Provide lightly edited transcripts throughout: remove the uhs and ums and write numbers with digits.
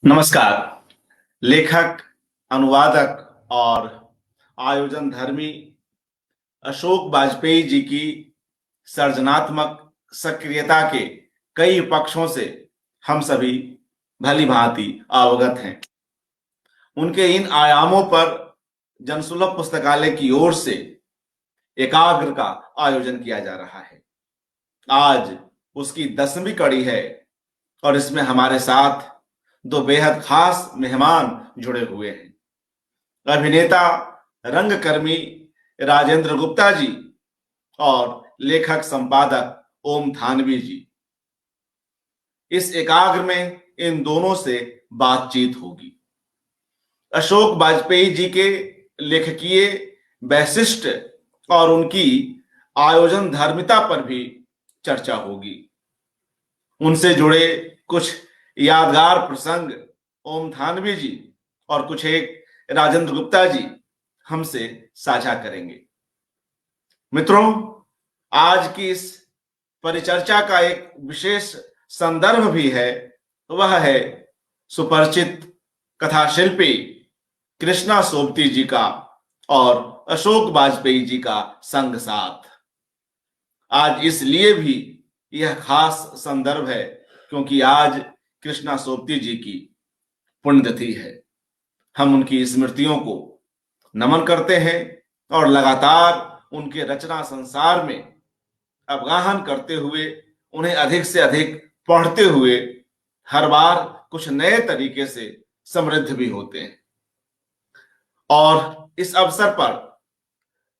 नमस्कार। लेखक, अनुवादक और आयोजन धर्मी अशोक वाजपेयी जी की सर्जनात्मक सक्रियता के कई पक्षों से हम सभी भली भांति अवगत हैं। उनके इन आयामों पर जनसुलभ पुस्तकालय की ओर से एकाग्र का आयोजन किया जा रहा है। आज उसकी 10वीं कड़ी है और इसमें हमारे साथ दो बेहद खास मेहमान जुड़े हुए हैं। अभिनेता, रंगकर्मी राजेंद्र गुप्ता जी और लेखक संपादक ओम थानवी जी। इस एकाग्र में इन दोनों से बातचीत होगी। अशोक वाजपेयी जी के लेखकीय वैशिष्ट और उनकी आयोजन धर्मिता पर भी चर्चा होगी। उनसे जुड़े कुछ यादगार प्रसंग ओम थानवी जी और कुछ एक राजेंद्र गुप्ता जी हमसे साझा करेंगे। मित्रों, आज की इस परिचर्चा का एक विशेष संदर्भ भी है। वह है सुपरिचित कथा शिल्पी कृष्णा सोबती जी का और अशोक वाजपेयी जी का संग साथ। आज इसलिए भी यह खास संदर्भ है क्योंकि आज कृष्णा सोबती जी की पुण्यतिथि है। हम उनकी स्मृतियों को नमन करते हैं और लगातार उनके रचना संसार में अवगाहन करते हुए, उन्हें अधिक से अधिक पढ़ते हुए हर बार कुछ नए तरीके से समृद्ध भी होते हैं। और इस अवसर पर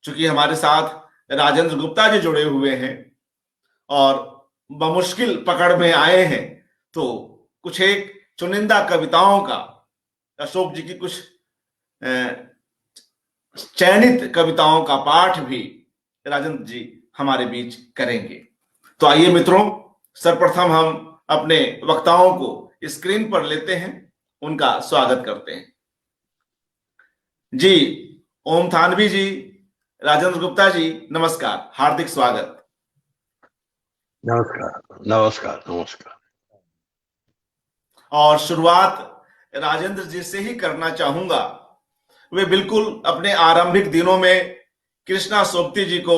चूंकि हमारे साथ राजेंद्र गुप्ता जी जुड़े हुए हैं और बमुश्किल पकड़ में आए हैं, तो कुछ एक चुनिंदा कविताओं का, अशोक जी की कुछ चयनित कविताओं का पाठ भी राजेंद्र जी हमारे बीच करेंगे। तो आइए मित्रों, सर्वप्रथम हम अपने वक्ताओं को स्क्रीन पर लेते हैं, उनका स्वागत करते हैं। जी, ओम थानवी जी, राजेंद्र गुप्ता जी, नमस्कार, हार्दिक स्वागत। नमस्कार नमस्कार नमस्कार। और शुरुआत राजेंद्र जी से ही करना चाहूंगा। वे बिल्कुल अपने आरंभिक दिनों में कृष्णा सोबती जी को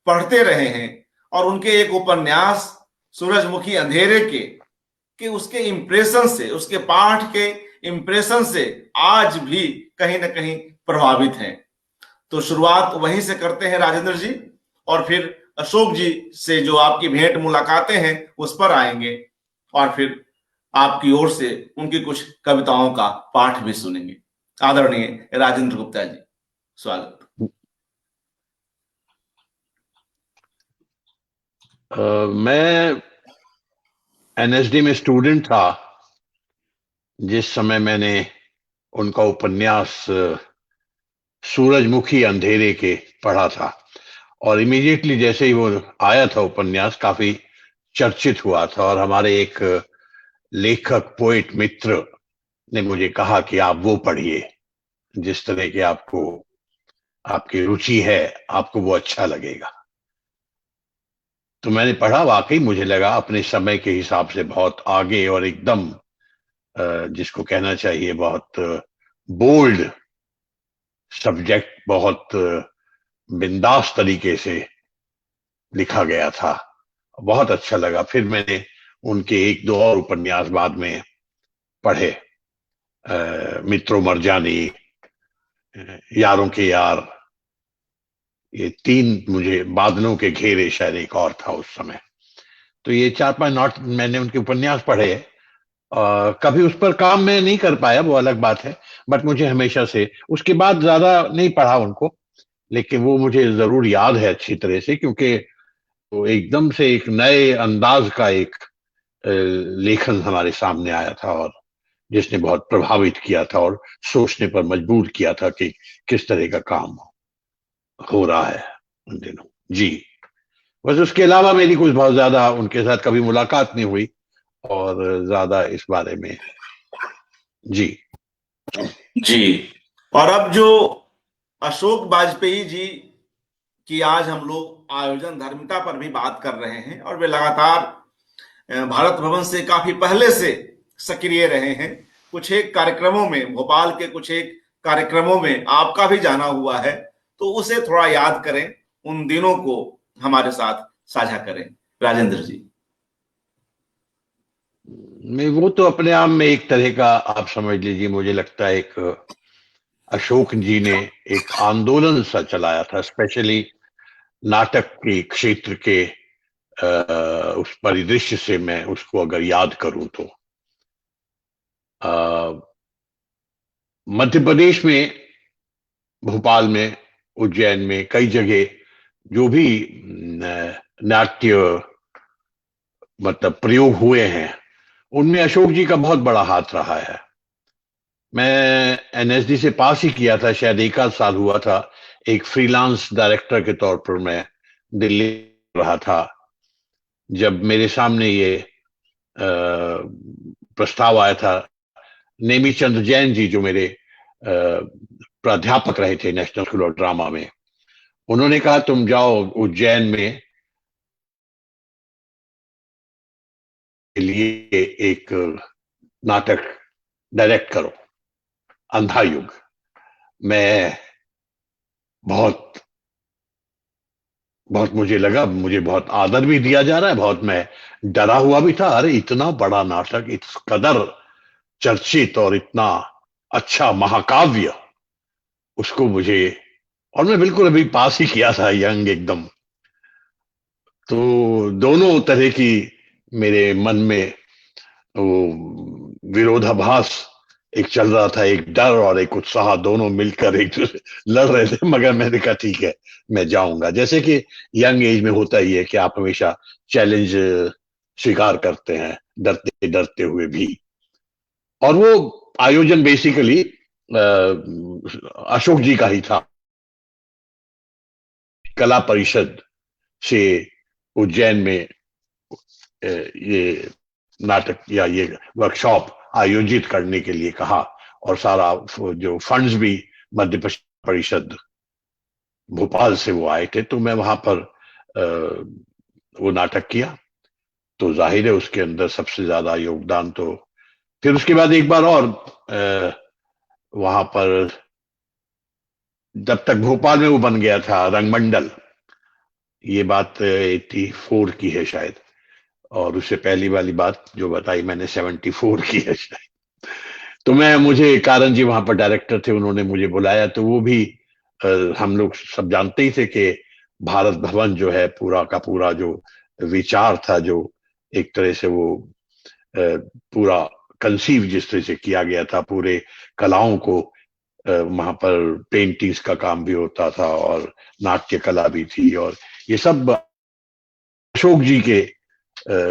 पढ़ते रहे हैं और उनके एक उपन्यास सूरजमुखी अंधेरे के उसके इंप्रेशन से, उसके पाठ के इंप्रेशन से आज भी कहीं ना कहीं प्रभावित हैं। तो शुरुआत वहीं से करते हैं राजेंद्र जी, और फिर अशोक जी से जो आपकी भेंट मुलाकातें हैं उस पर आएंगे, और फिर आपकी ओर से उनकी कुछ कविताओं का पाठ भी सुनेंगे। आदरणीय राजेंद्र गुप्ता जी, स्वागत। मैं एनएसडी में स्टूडेंट था जिस समय मैंने उनका उपन्यास सूरजमुखी अंधेरे के पढ़ा था, और इमीडिएटली जैसे ही वो आया था उपन्यास काफी चर्चित हुआ था, और हमारे एक लेखक पोएट मित्र ने मुझे कहा कि आप वो पढ़िए, जिस तरह के आपकी रुचि है आपको वो अच्छा लगेगा। तो मैंने पढ़ा, वाकई मुझे लगा अपने समय के हिसाब से बहुत आगे और एकदम जिसको कहना चाहिए बहुत बोल्ड सब्जेक्ट, बहुत बिंदास तरीके से लिखा गया था। बहुत अच्छा लगा। फिर मैंने उनके एक दो और उपन्यास बाद में पढ़े, मित्रों मरजानी, यारों के यार, ये तीन, मुझे बादलों के घेरे शायद एक और था उस समय। तो ये 4-5 नॉट मैंने उनके उपन्यास पढ़े। कभी उस पर काम मैं नहीं कर पाया, वो अलग बात है, बट मुझे हमेशा से उसके बाद ज्यादा नहीं पढ़ा उनको, लेकिन वो मुझे जरूर याद है अच्छी तरह से, क्योंकि वो एकदम से एक नए अंदाज का एक लेखन हमारे सामने आया था, और जिसने बहुत प्रभावित किया था और सोचने पर मजबूर किया था कि किस तरह का काम हो रहा है उन दिनों। जी, बस उसके अलावा मेरी कुछ बहुत ज्यादा उनके साथ कभी मुलाकात नहीं हुई और ज्यादा इस बारे में। जी जी, और अब जो अशोक वाजपेयी जी की आज हम लोग आयोजन धर्मिता पर भी बात कर रहे हैं, और वे लगातार भारत भवन से काफी पहले से सक्रिय रहे हैं, कुछ एक कार्यक्रमों में, भोपाल के कुछ एक कार्यक्रमों में आपका भी जाना हुआ है, तो उसे थोड़ा याद करें, उन दिनों को हमारे साथ साझा करें राजेंद्र जी। नहीं, वो तो अपने आप में एक तरह का आप समझ लीजिए, मुझे लगता है एक अशोक जी ने एक आंदोलन सा चलाया था, स्पेशली नाटक के क्षेत्र के उस परिदृश्य से मैं उसको अगर याद करूं तो मध्य प्रदेश में, भोपाल में, उज्जैन में, कई जगह जो भी नाट्य मतलब प्रयोग हुए हैं, उनमें अशोक जी का बहुत बड़ा हाथ रहा है। मैं एनएसडी से पास ही किया था, शायद एक आध साल हुआ था। एक फ्रीलांस डायरेक्टर के तौर पर मैं दिल्ली रहा था, जब मेरे सामने ये प्रस्ताव आया था। नेमी चंद्र जैन जी, जो मेरे प्राध्यापक रहे थे नेशनल स्कूल ऑफ ड्रामा में, उन्होंने कहा तुम जाओ उज्जैन में के लिए एक नाटक डायरेक्ट करो, अंधा युग। मैं बहुत बहुत मुझे लगा, मुझे बहुत आदर भी दिया जा रहा है, बहुत मैं डरा हुआ भी था। अरे इतना बड़ा नाटक, इस कदर चर्चित और इतना अच्छा महाकाव्य, उसको मुझे, और मैं बिल्कुल अभी पास ही किया था, यंग एकदम। तो दोनों तरह की मेरे मन में वो विरोधाभास एक चल रहा था, एक डर और एक उत्साह, दोनों मिलकर एक दूसरे लड़ रहे थे। मगर मैंने कहा ठीक है, मैं जाऊंगा। जैसे कि यंग एज में होता ही है कि आप हमेशा चैलेंज स्वीकार करते हैं, डरते डरते हुए भी। और वो आयोजन बेसिकली अशोक जी का ही था। कला परिषद से उज्जैन में ये नाटक या ये वर्कशॉप आयोजित करने के लिए कहा, और सारा जो फंड्स भी मध्य परिषद भोपाल से वो आए थे, तो मैं वहां पर वो नाटक किया। तो जाहिर है उसके अंदर सबसे ज्यादा योगदान तो, फिर उसके बाद एक बार और वहां पर, जब तक भोपाल में वो बन गया था रंगमंडल, ये बात 84 की है शायद, और उससे पहली वाली बात जो बताई मैंने 74 की है शायद। तो मुझे कारण जी वहां पर डायरेक्टर थे, उन्होंने मुझे बुलाया। तो वो भी हम लोग सब जानते ही थे कि भारत भवन जो है, पूरा का पूरा जो विचार था, जो एक तरह से वो पूरा कंसीव जिस तरह से किया गया था, पूरे कलाओं को, वहां पर पेंटिंग्स का काम भी होता था और नाट्य कला भी थी, और ये सब अशोक जी के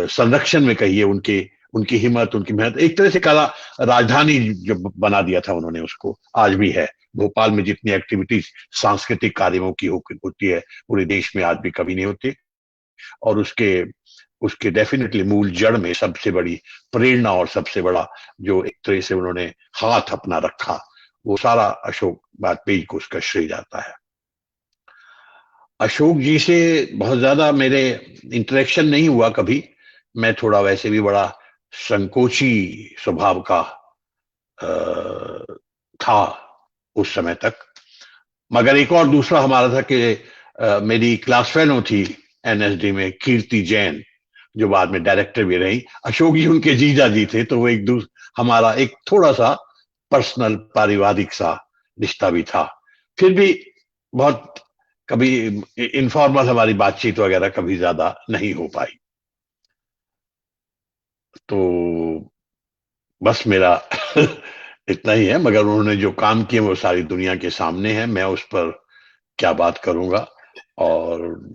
संरक्षण में कहिए, उनके उनकी हिम्मत, उनकी मेहनत, एक तरह से कला राजधानी जो बना दिया था उन्होंने, उसको आज भी है। भोपाल में जितनी एक्टिविटीज सांस्कृतिक कार्यों की होती है, पूरे देश में आज भी कभी नहीं होती। और उसके उसके डेफिनेटली मूल जड़ में सबसे बड़ी प्रेरणा और सबसे बड़ा जो एक तरह से उन्होंने हाथ अपना रखा, वो सारा अशोक वाजपेयी को उसका श्रेय जाता है। अशोक जी से बहुत ज्यादा मेरे इंटरेक्शन नहीं हुआ कभी। मैं थोड़ा वैसे भी बड़ा संकोची स्वभाव का था उस समय तक। मगर एक और दूसरा हमारा था कि मेरी क्लास फेलो थी एनएसडी में, कीर्ति जैन, जो बाद में डायरेक्टर भी रही। अशोक जी उनके जीजा जी थे, तो वो हमारा एक थोड़ा सा पर्सनल पारिवारिक सा रिश्ता भी था। फिर भी बहुत कभी इनफॉर्मल हमारी बातचीत वगैरह कभी ज्यादा नहीं हो पाई। तो बस मेरा इतना ही है। मगर उन्होंने जो काम किए वो सारी दुनिया के सामने है, मैं उस पर क्या बात करूंगा। और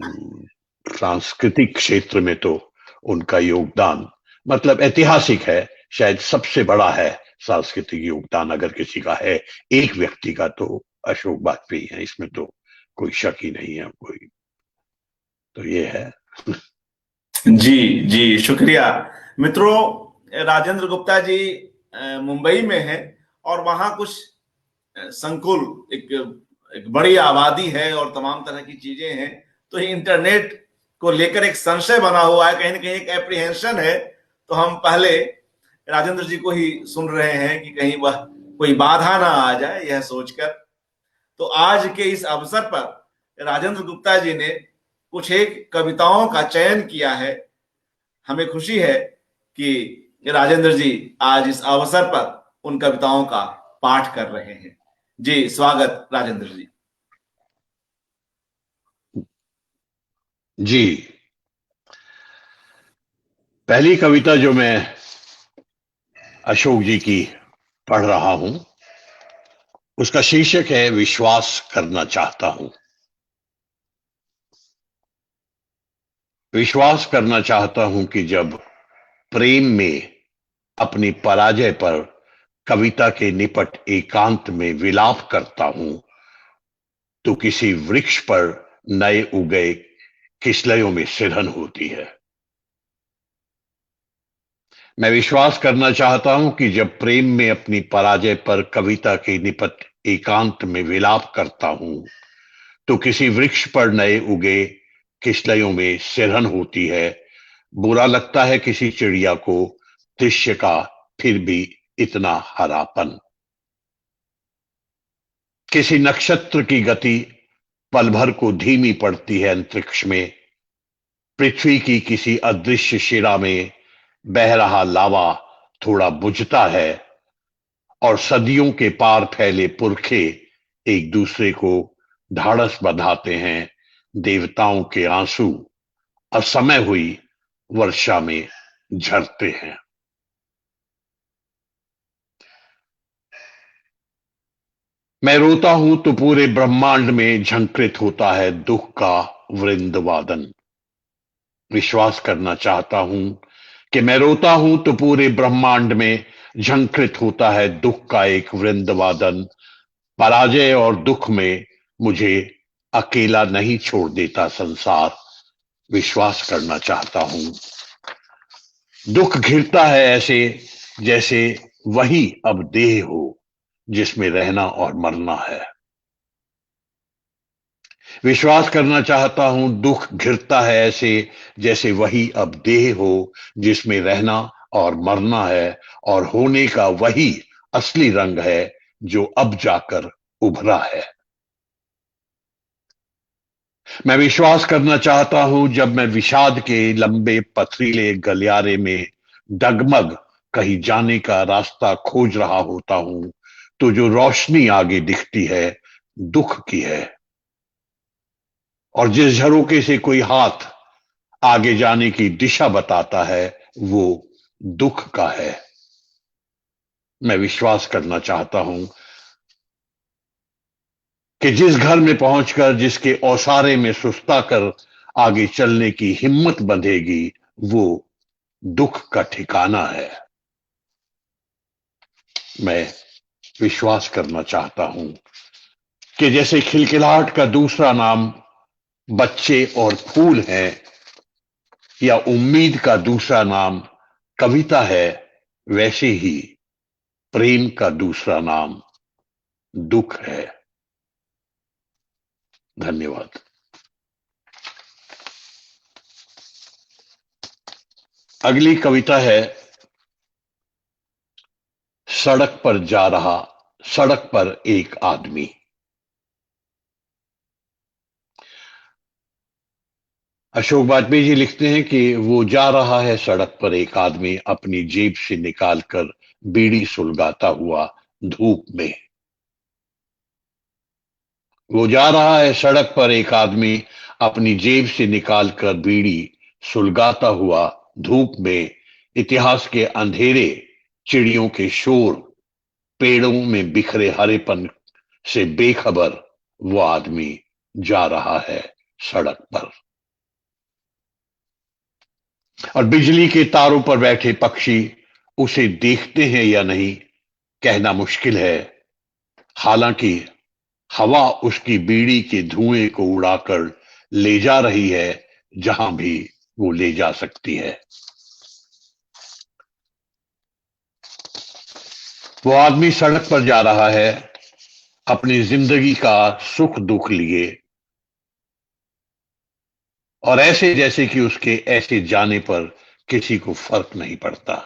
सांस्कृतिक क्षेत्र में तो उनका योगदान मतलब ऐतिहासिक है, शायद सबसे बड़ा है सांस्कृतिक योगदान अगर किसी का है, एक व्यक्ति का, तो अशोक वाजपेयी है, इसमें तो कोई शक ही नहीं है कोई। तो ये है। जी जी, शुक्रिया मित्रों। राजेंद्र गुप्ता जी मुंबई में है, और वहां कुछ संकुल, एक बड़ी आबादी है और तमाम तरह की चीजें हैं। तो इंटरनेट को लेकर एक संशय बना हुआ है, कहीं ना कहीं एक एप्रीहेंशन है। तो हम पहले राजेंद्र जी को ही सुन रहे हैं कि कहीं वह कोई बाधा ना आ जाए, यह सोचकर। तो आज के इस अवसर पर राजेंद्र गुप्ता जी ने कुछ एक कविताओं का चयन किया है। हमें खुशी है कि राजेंद्र जी आज इस अवसर पर उन कविताओं का पाठ कर रहे हैं। जी स्वागत राजेंद्र जी। जी, पहली कविता जो मैं अशोक जी की पढ़ रहा हूं उसका शीर्षक है विश्वास करना चाहता हूं। विश्वास करना चाहता हूं कि जब प्रेम में अपनी पराजय पर कविता के निपट एकांत में विलाप करता हूं तो किसी वृक्ष पर नए उगे किस्लयों में सिरहन होती है। मैं विश्वास करना चाहता हूं कि जब प्रेम में अपनी पराजय पर कविता के निपट एकांत में विलाप करता हूं तो किसी वृक्ष पर नए उगे किस्लयों में सिरहन होती है। बुरा लगता है किसी चिड़िया को दृश्य का फिर भी इतना हरापन। किसी नक्षत्र की गति पल भर को धीमी पड़ती है अंतरिक्ष में। पृथ्वी की किसी अदृश्य शिरा में बह रहा लावा थोड़ा बुझता है और सदियों के पार फैले पुरखे एक दूसरे को ढाढ़स बंधाते हैं। देवताओं के आंसू असमय हुई वर्षा में झरते हैं। मैं रोता हूं तो पूरे ब्रह्मांड में झंकृत होता है दुख का वृंदवादन। विश्वास करना चाहता हूं कि मैं रोता हूं तो पूरे ब्रह्मांड में झंकृत होता है दुख का एक वृंदवादन। पराजय और दुख में मुझे अकेला नहीं छोड़ देता संसार। विश्वास करना चाहता हूं। दुख घिरता है ऐसे जैसे वही अब देह हो जिसमें रहना और मरना है। विश्वास करना चाहता हूं दुख घिरता है ऐसे जैसे वही अब देह हो जिसमें रहना और मरना है और होने का वही असली रंग है जो अब जाकर उभरा है। मैं विश्वास करना चाहता हूं जब मैं विषाद के लंबे पथरीले गलियारे में डगमग कहीं जाने का रास्ता खोज रहा होता हूं तो जो रोशनी आगे दिखती है दुख की है और जिस झरोके से कोई हाथ आगे जाने की दिशा बताता है वो दुख का है। मैं विश्वास करना चाहता हूं कि जिस घर में पहुंचकर जिसके औसारे में सुस्ता कर आगे चलने की हिम्मत बंधेगी वो दुख का ठिकाना है। मैं विश्वास करना चाहता हूं कि जैसे खिलखिलाहट का दूसरा नाम बच्चे और फूल है या उम्मीद का दूसरा नाम कविता है वैसे ही प्रेम का दूसरा नाम दुख है। धन्यवाद। अगली कविता है सड़क पर जा रहा सड़क पर एक आदमी। अशोक वाजपेयी जी लिखते हैं कि वो जा रहा है सड़क पर एक आदमी अपनी जेब से निकालकर बीड़ी सुलगाता हुआ धूप में। वो जा रहा है सड़क पर एक आदमी अपनी जेब से निकालकर बीड़ी सुलगाता हुआ धूप में। इतिहास के अंधेरे चिड़ियों के शोर पेड़ों में बिखरे हरेपन से बेखबर वो आदमी जा रहा है सड़क पर। और बिजली के तारों पर बैठे पक्षी उसे देखते हैं या नहीं कहना मुश्किल है। हालांकि हवा उसकी बीड़ी के धुएं को उड़ाकर ले जा रही है जहां भी वो ले जा सकती है। वो आदमी सड़क पर जा रहा है अपनी जिंदगी का सुख दुख लिए और ऐसे जैसे कि उसके ऐसे जाने पर किसी को फर्क नहीं पड़ता।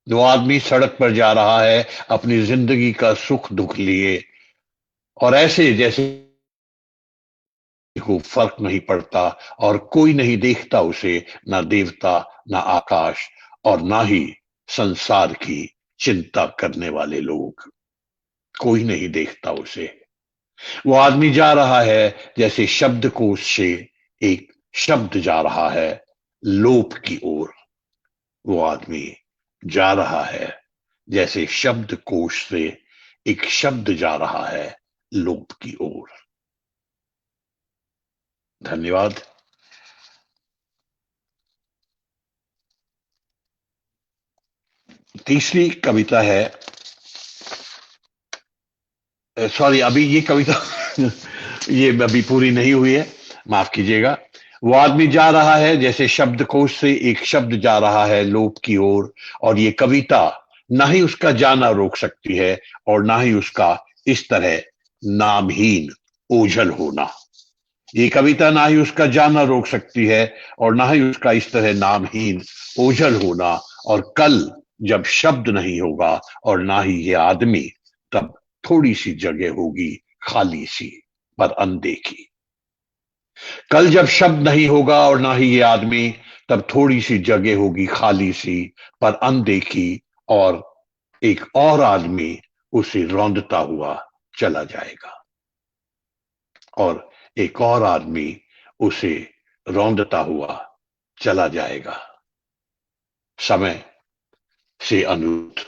वो आदमी सड़क पर जा रहा है अपनी जिंदगी का सुख दुख लिए, और ऐसे जैसे को फर्क नहीं पड़ता और कोई नहीं देखता उसे, ना देवता, ना आकाश, और ना ही संसार की चिंता करने वाले लोग। कोई नहीं देखता उसे। वो आदमी जा रहा है जैसे शब्दकोश से एक शब्द जा रहा है लोप की ओर। वो आदमी जा रहा है जैसे शब्दकोश से एक शब्द जा रहा है लोप की ओर। धन्यवाद। तीसरी कविता है, सॉरी, अभी ये कविता ये अभी पूरी नहीं हुई है, माफ कीजिएगा। वो आदमी जा रहा है जैसे शब्दकोश से एक शब्द जा रहा है लोप की ओर, और ये कविता ना ही उसका जाना रोक सकती है और ना ही उसका इस तरह नामहीन ओझल होना। ये कविता ना ही उसका जाना रोक सकती है और ना ही उसका इस तरह नामहीन ओझल होना। और कल जब शब्द नहीं होगा और ना ही ये आदमी, तब थोड़ी सी जगह होगी खाली सी पर अनदेखी। कल जब शब्द नहीं होगा और ना ही ये आदमी, तब थोड़ी सी जगह होगी खाली सी पर अनदेखी, और एक और आदमी उसे रौंदता हुआ चला जाएगा। और एक और आदमी उसे रौंदता हुआ चला जाएगा। समय से अनुरोध।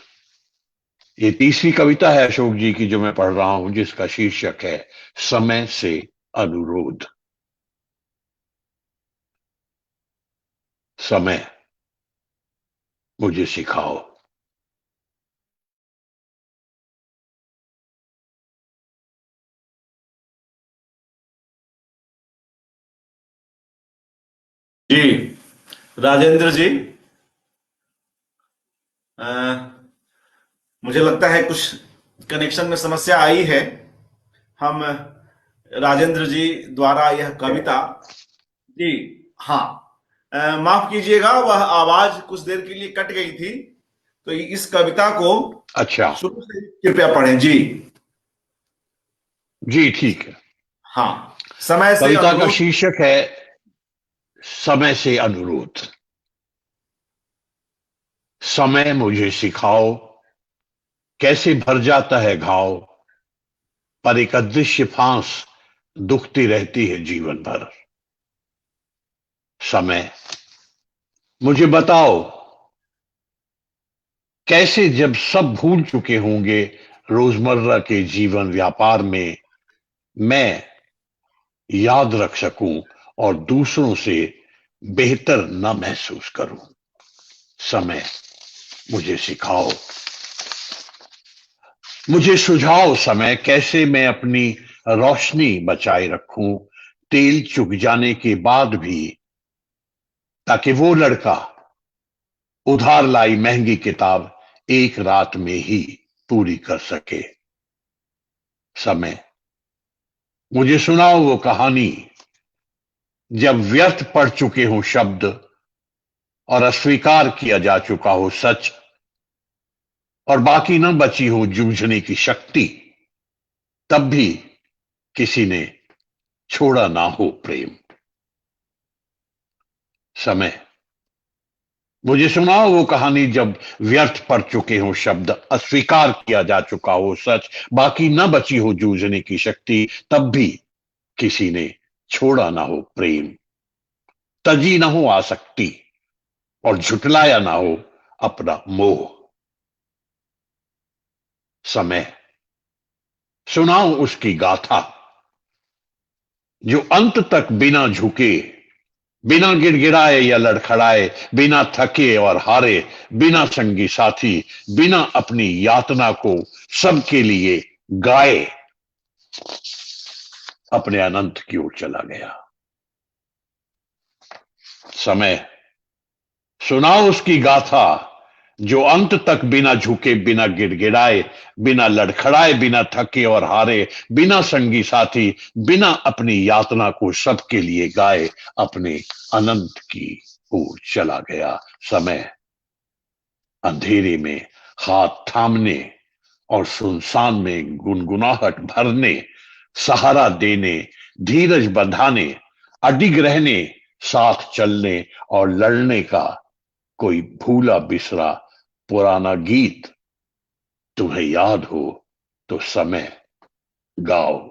ये तीसरी कविता है अशोक जी की जो मैं पढ़ रहा हूं, जिसका शीर्षक है समय से अनुरोध। समय मुझे सिखाओ। जी राजेंद्र जी, अ, मुझे लगता है कुछ कनेक्शन में समस्या आई है। हम राजेंद्र जी द्वारा यह कविता, जी हाँ, माफ कीजिएगा, वह आवाज कुछ देर के लिए कट गई थी, तो इस कविता को अच्छा, शुरू से कृपया पढ़ें जी। जी ठीक है। हाँ, समय से कविता का अनुरोध। शीर्षक है समय से अनुरोध। समय मुझे सिखाओ, कैसे भर जाता है घाव, पर एक अदृश्य फांस दुखती रहती है जीवन भर। समय मुझे बताओ, कैसे जब सब भूल चुके होंगे रोजमर्रा के जीवन व्यापार में, मैं याद रख सकूं और दूसरों से बेहतर न महसूस करूं। समय मुझे सिखाओ, मुझे सुझाओ समय, कैसे मैं अपनी रोशनी बचाए रखूं तेल चुक जाने के बाद भी, ताकि वो लड़का उधार लाई महंगी किताब एक रात में ही पूरी कर सके। समय मुझे सुनाओ वो कहानी, जब व्यर्थ पड़ चुके हों शब्द और अस्वीकार किया जा चुका हो सच, और बाकी न बची हो जूझने की शक्ति, तब भी किसी ने छोड़ा ना हो प्रेम। समय मुझे सुनाओ वो कहानी, जब व्यर्थ पड़ चुके हों शब्द, अस्वीकार किया जा चुका हो सच, बाकी न बची हो जूझने की शक्ति, तब भी किसी ने छोड़ा ना हो प्रेम। तजी ना हो आसक्ति और झुटलाया ना हो अपना मोह। समय सुनाओ उसकी गाथा, जो अंत तक बिना झुके, बिना गिड़गिड़ाए या लड़खड़ाए, बिना थके और हारे, बिना संगी साथी, बिना अपनी यातना को सबके लिए गाए, अपने अनंत की ओर चला गया। समय सुनाओ उसकी गाथा, जो अंत तक बिना झुके, बिना गिड़गिड़ाए, बिना लड़खड़ाए, बिना थके और हारे, बिना संगी साथी, बिना अपनी यातना को सबके लिए गाए, अपने अनंत की ओर चला गया। समय अंधेरे में हाथ थामने और सुनसान में गुनगुनाहट भरने, सहारा देने, धीरज बंधाने, अडिग रहने, साथ चलने और लड़ने का कोई भूला बिसरा पुराना गीत तुम्हें याद हो तो समय गाओ।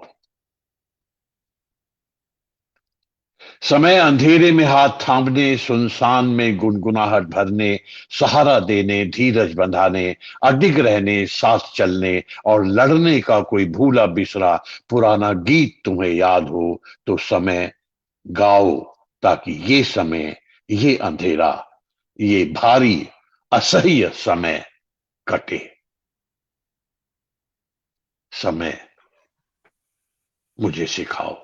समय अंधेरे में हाथ थामने, सुनसान में गुनगुनाहट भरने, सहारा देने, धीरज बंधाने, अडिग रहने, साथ चलने और लड़ने का कोई भूला बिसरा पुराना गीत तुम्हें याद हो तो समय गाओ, ताकि ये समय, ये अंधेरा, ये भारी असह्य समय कटे। समय मुझे सिखाओ।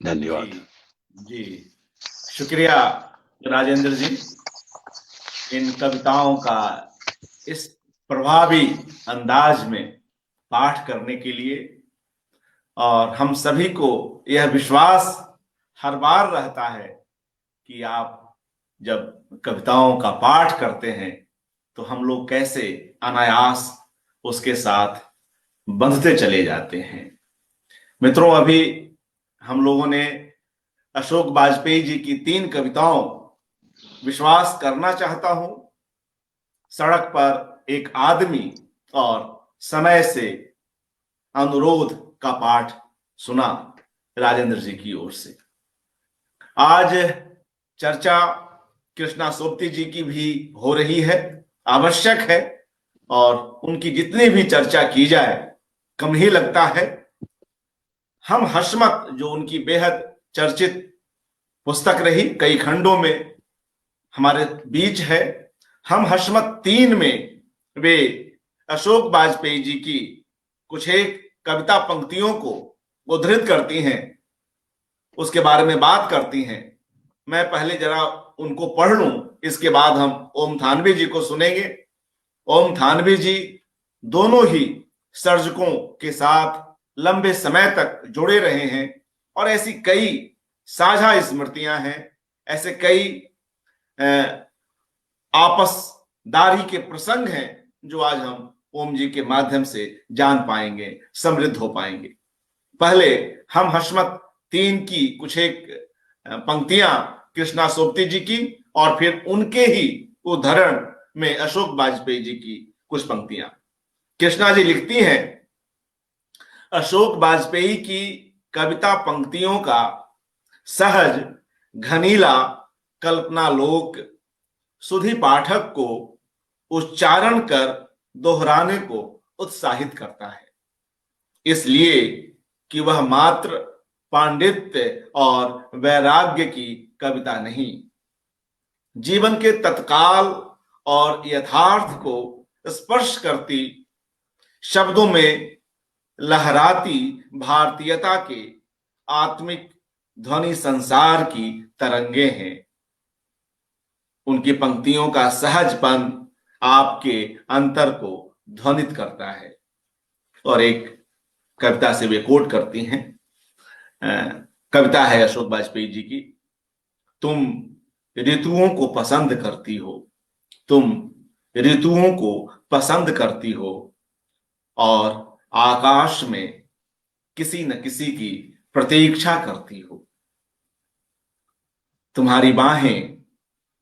धन्यवाद। जी जी, शुक्रिया राजेंद्र जी, इन कविताओं का इस प्रभावी अंदाज में पाठ करने के लिए। और हम सभी को यह विश्वास हर बार रहता है कि आप जब कविताओं का पाठ करते हैं तो हम लोग कैसे अनायास उसके साथ बंधते चले जाते हैं। मित्रों, अभी हम लोगों ने अशोक वाजपेयी जी की 3 कविताओं विश्वास करना चाहता हूं, सड़क पर एक आदमी और समय से अनुरोध का पाठ सुना राजेंद्र जी की ओर से। आज चर्चा कृष्णा सोबती जी की भी हो रही है, आवश्यक है, और उनकी जितनी भी चर्चा की जाए कम ही लगता है। हम हशमत, जो उनकी बेहद चर्चित पुस्तक रही, कई खंडों में हमारे बीच है। हम हशमत 3 में वे अशोक वाजपेयी जी की कुछ एक कविता पंक्तियों को उद्धृत करती हैं, उसके बारे में बात करती हैं। मैं पहले जरा उनको पढ़ लूं, इसके बाद हम ओम थानवी जी को सुनेंगे। ओम थानवी जी दोनों ही सर्जकों के साथ लंबे समय तक जुड़े रहे हैं और ऐसी कई साझा स्मृतियां हैं, ऐसे कई आपसदारी के प्रसंग हैं जो आज हम ओम जी के माध्यम से जान पाएंगे, समृद्ध हो पाएंगे। पहले हम हशमत 3 की कुछ एक पंक्तियां कृष्णा सोबती जी की और फिर उनके ही उद्धरण में अशोक वाजपेयी जी की कुछ पंक्तियां। कृष्णा जी लिखती हैं, अशोक वाजपेयी की कविता पंक्तियों का सहज घनीला कल्पनालोक सुधी पाठक को उच्चारण कर दोहराने को उत्साहित करता है, इसलिए कि वह मात्र पांडित्य और वैराग्य की कविता नहीं, जीवन के तत्काल और यथार्थ को स्पर्श करती, शब्दों में लहराती भारतीयता के आत्मिक ध्वनि संसार की तरंगे हैं। उनकी पंक्तियों का सहजपन आपके अंतर को ध्वनित करता है। और एक कविता से वे कोट करती हैं, कविता है अशोक वाजपेयी जी की, तुम ऋतुओं को पसंद करती हो, तुम ऋतुओं को पसंद करती हो और आकाश में किसी न किसी की प्रतीक्षा करती हो। तुम्हारी बाहें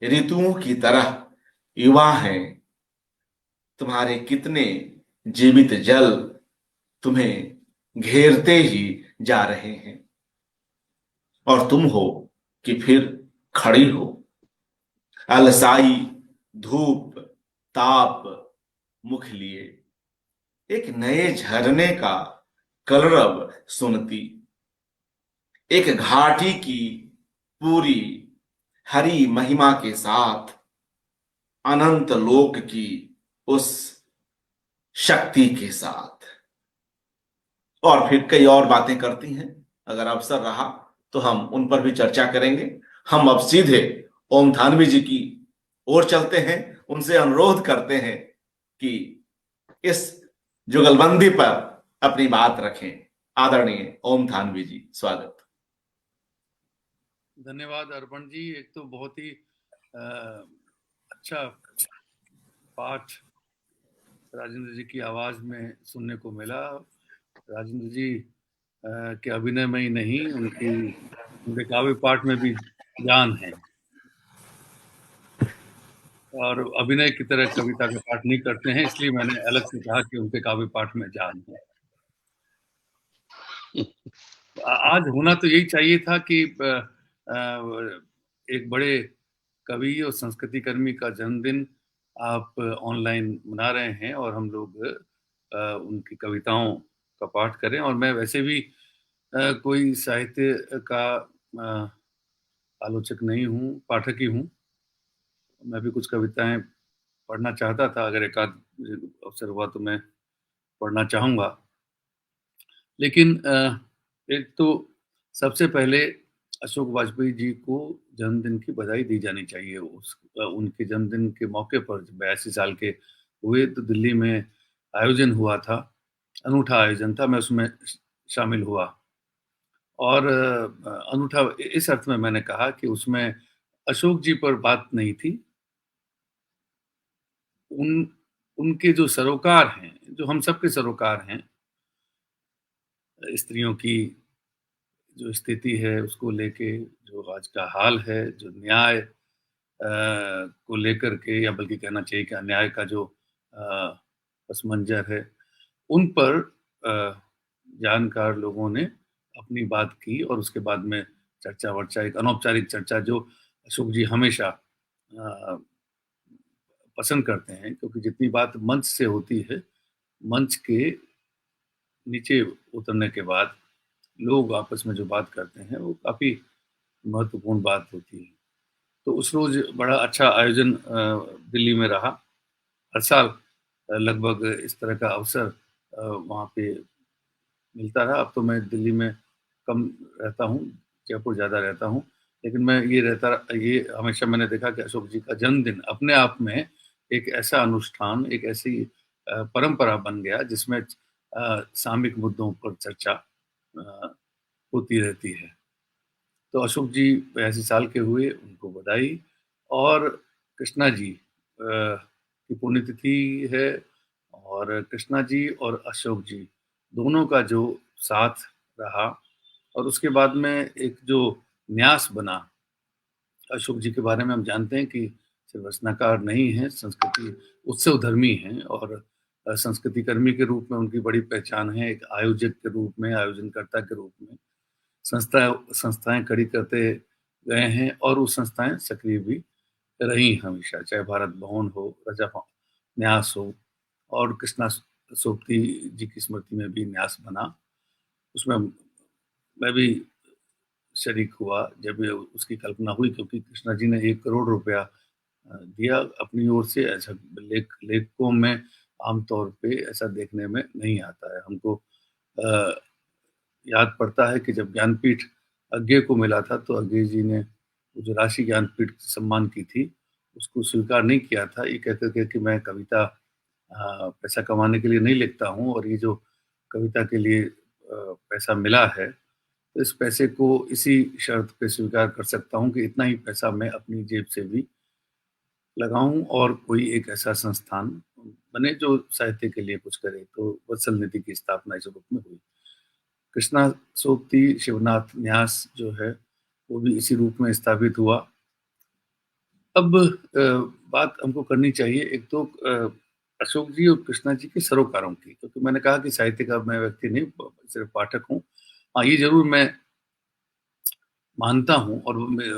ऋतुओं की तरह युवा हैं, तुम्हारे कितने जीवित जल तुम्हें घेरते ही जा रहे हैं, और तुम हो कि फिर खड़ी हो, अलसाई धूप ताप मुख लिए, एक नए झरने का कलरव सुनती, एक घाटी की पूरी हरी महिमा के साथ अनंत लोक की उस शक्ति के साथ। और फिर कई और बातें करती हैं, अगर अवसर रहा तो हम उन पर भी चर्चा करेंगे। हम अब सीधे ओम थानवी जी की ओर चलते हैं, उनसे अनुरोध करते हैं कि इस जुगलबंदी पर अपनी बात रखें। आदरणीय ओम थानवी जी, स्वागत। धन्यवाद अर्पण जी। एक तो बहुत ही अच्छा पाठ राजेंद्र जी की आवाज में सुनने को मिला। राजेंद्र जी के अभिनय में ही नहीं, उनके काव्य पाठ में भी जान है, और अभिनय की तरह कविता का पाठ नहीं करते हैं, इसलिए मैंने अलग से कहा कि उनके काव्य पाठ में जान है। आज होना तो यही चाहिए था कि एक बड़े कवि और संस्कृति कर्मी का जन्मदिन आप ऑनलाइन मना रहे हैं और हम लोग उनकी कविताओं का पाठ करें। और मैं वैसे भी कोई साहित्य का आलोचक नहीं हूँ, पाठक ही हूँ। मैं भी कुछ कविताएं पढ़ना चाहता था, अगर एक आध अवसर हुआ तो मैं पढ़ना चाहूँगा। लेकिन एक तो सबसे पहले अशोक वाजपेयी जी को जन्मदिन की बधाई दी जानी चाहिए। उनके जन्मदिन के मौके पर 82 साल के हुए तो दिल्ली में आयोजन हुआ था, अनूठा आयोजन था, मैं उसमें शामिल हुआ। और अनूठा इस अर्थ में मैंने कहा कि उसमें अशोक जी पर बात नहीं थी, उनके जो सरोकार हैं, जो हम सबके सरोकार हैं, स्त्रियों की जो स्थिति है उसको लेके, जो आज का हाल है, जो न्याय को लेकर के, या बल्कि कहना चाहिए कि अन्याय का जो पस मंजर है, उन पर जानकार लोगों ने अपनी बात की। और उसके बाद में चर्चा वर्चा, एक अनौपचारिक चर्चा जो अशोक जी हमेशा पसंद करते हैं, क्योंकि जितनी बात मंच से होती है, मंच के नीचे उतरने के बाद लोग आपस में जो बात करते हैं वो काफी महत्वपूर्ण बात होती है। तो उस रोज बड़ा अच्छा आयोजन दिल्ली में रहा। हर साल लगभग इस तरह का अवसर वहाँ पे मिलता रहा। अब तो मैं दिल्ली में कम रहता हूँ, जयपुर ज़्यादा रहता हूँ, लेकिन मैं ये हमेशा मैंने देखा कि अशोक जी का जन्मदिन अपने आप में एक ऐसा अनुष्ठान, एक ऐसी परंपरा बन गया जिसमें सामयिक मुद्दों पर चर्चा होती रहती है। तो अशोक जी 82 साल के हुए, उनको बधाई। और कृष्णा जी की पुण्यतिथि है, और कृष्णा जी और अशोक जी दोनों का जो साथ रहा, और उसके बाद में एक जो न्यास बना। अशोक जी के बारे में हम जानते हैं कि सिर्फ रचनाकार नहीं है, संस्कृति उत्सव धर्मी हैं, और संस्कृति कर्मी के रूप में उनकी बड़ी पहचान है। एक आयोजक के रूप में, आयोजनकर्ता के रूप में संस्थाएं खड़ी करते गए हैं, और वो संस्थाएं सक्रिय भी रही हमेशा, चाहे भारत भवन हो, रजा न्यास हो, और कृष्णा सोबती जी की स्मृति में भी न्यास बना। उसमें मैं भी शरीक हुआ जब उसकी कल्पना हुई, क्योंकि कृष्णा जी ने 1 करोड़ रुपया दिया अपनी ओर से। ऐसा लेखकों में आमतौर पे ऐसा देखने में नहीं आता है। हमको याद पड़ता है कि जब ज्ञानपीठ अज्ञे को मिला था, तो अज्ञे जी ने जो राशि ज्ञानपीठ सम्मान की थी उसको स्वीकार नहीं किया था, ये कहते थे कि मैं कविता पैसा कमाने के लिए नहीं लिखता हूँ, और ये जो कविता के लिए पैसा मिला है, तो इस पैसे को इसी शर्त पे स्वीकार कर सकता हूँ कि इतना ही पैसा मैं अपनी जेब से भी लगाऊं, और कोई एक ऐसा संस्थान बने जो साहित्य के लिए कुछ करे। तो वत्सल निधि की स्थापना इस रूप में हुई। कृष्णा सोबती शिवनाथ न्यास जो है वो भी इसी रूप में स्थापित हुआ। अब बात हमको करनी चाहिए एक तो अशोक जी और कृष्णा जी के सरोकारों की, क्योंकि मैंने कहा कि साहित्य का मैं व्यक्ति नहीं, सिर्फ पाठक हूँ। हाँ, ये जरूर मैं मानता हूँ, और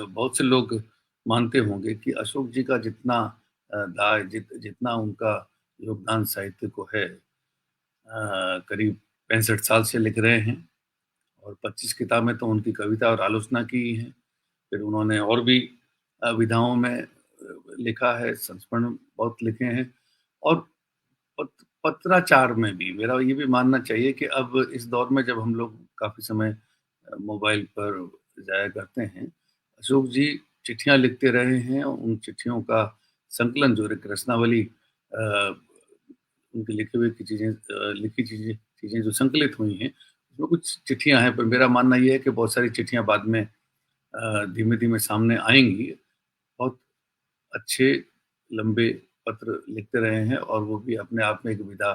बहुत से लोग मानते होंगे कि अशोक जी का जितना दाय जितना उनका योगदान साहित्य को है, करीब 65 साल से लिख रहे हैं, और 25 किताबें तो उनकी कविता और आलोचना की ही हैं। फिर उन्होंने और भी विधाओं में लिखा है, संस्मरण बहुत लिखे हैं, और पत्राचार में भी मेरा ये भी मानना चाहिए कि अब इस दौर में जब हम लोग काफी समय मोबाइल पर जाया करते हैं, अशोक जी चिट्ठियां लिखते रहे हैं। उन चिट्ठियों का संकलन जो एक रचनावली उनकी लिखी हुई की चीजें लिखी चीजें जो संकलित हुई हैं, उसमें कुछ चिट्ठियां हैं, पर मेरा मानना यह है कि बहुत सारी चिट्ठियां बाद में धीमे धीमे सामने आएंगी। बहुत अच्छे लंबे पत्र लिखते रहे हैं और वो भी अपने आप में एक विधा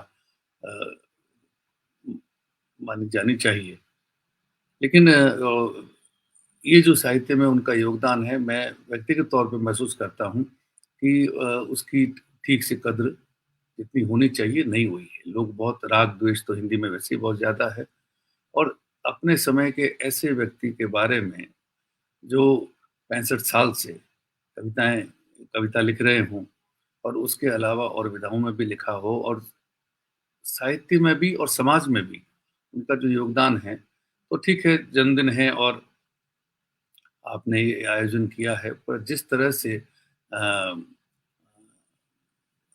मानी जानी चाहिए। लेकिन ये जो साहित्य में उनका योगदान है, मैं व्यक्तिगत तौर पे महसूस करता हूँ कि उसकी ठीक से कद्र जितनी होनी चाहिए नहीं हुई है। लोग बहुत राग द्वेष तो हिंदी में वैसे ही बहुत ज़्यादा है, और अपने समय के ऐसे व्यक्ति के बारे में जो 65 साल से कविता लिख रहे हों और उसके अलावा और विधाओं में भी लिखा हो और साहित्य में भी और समाज में भी उनका जो योगदान है, तो ठीक है, जन्मदिन है और आपने ये आयोजन किया है, पर जिस तरह से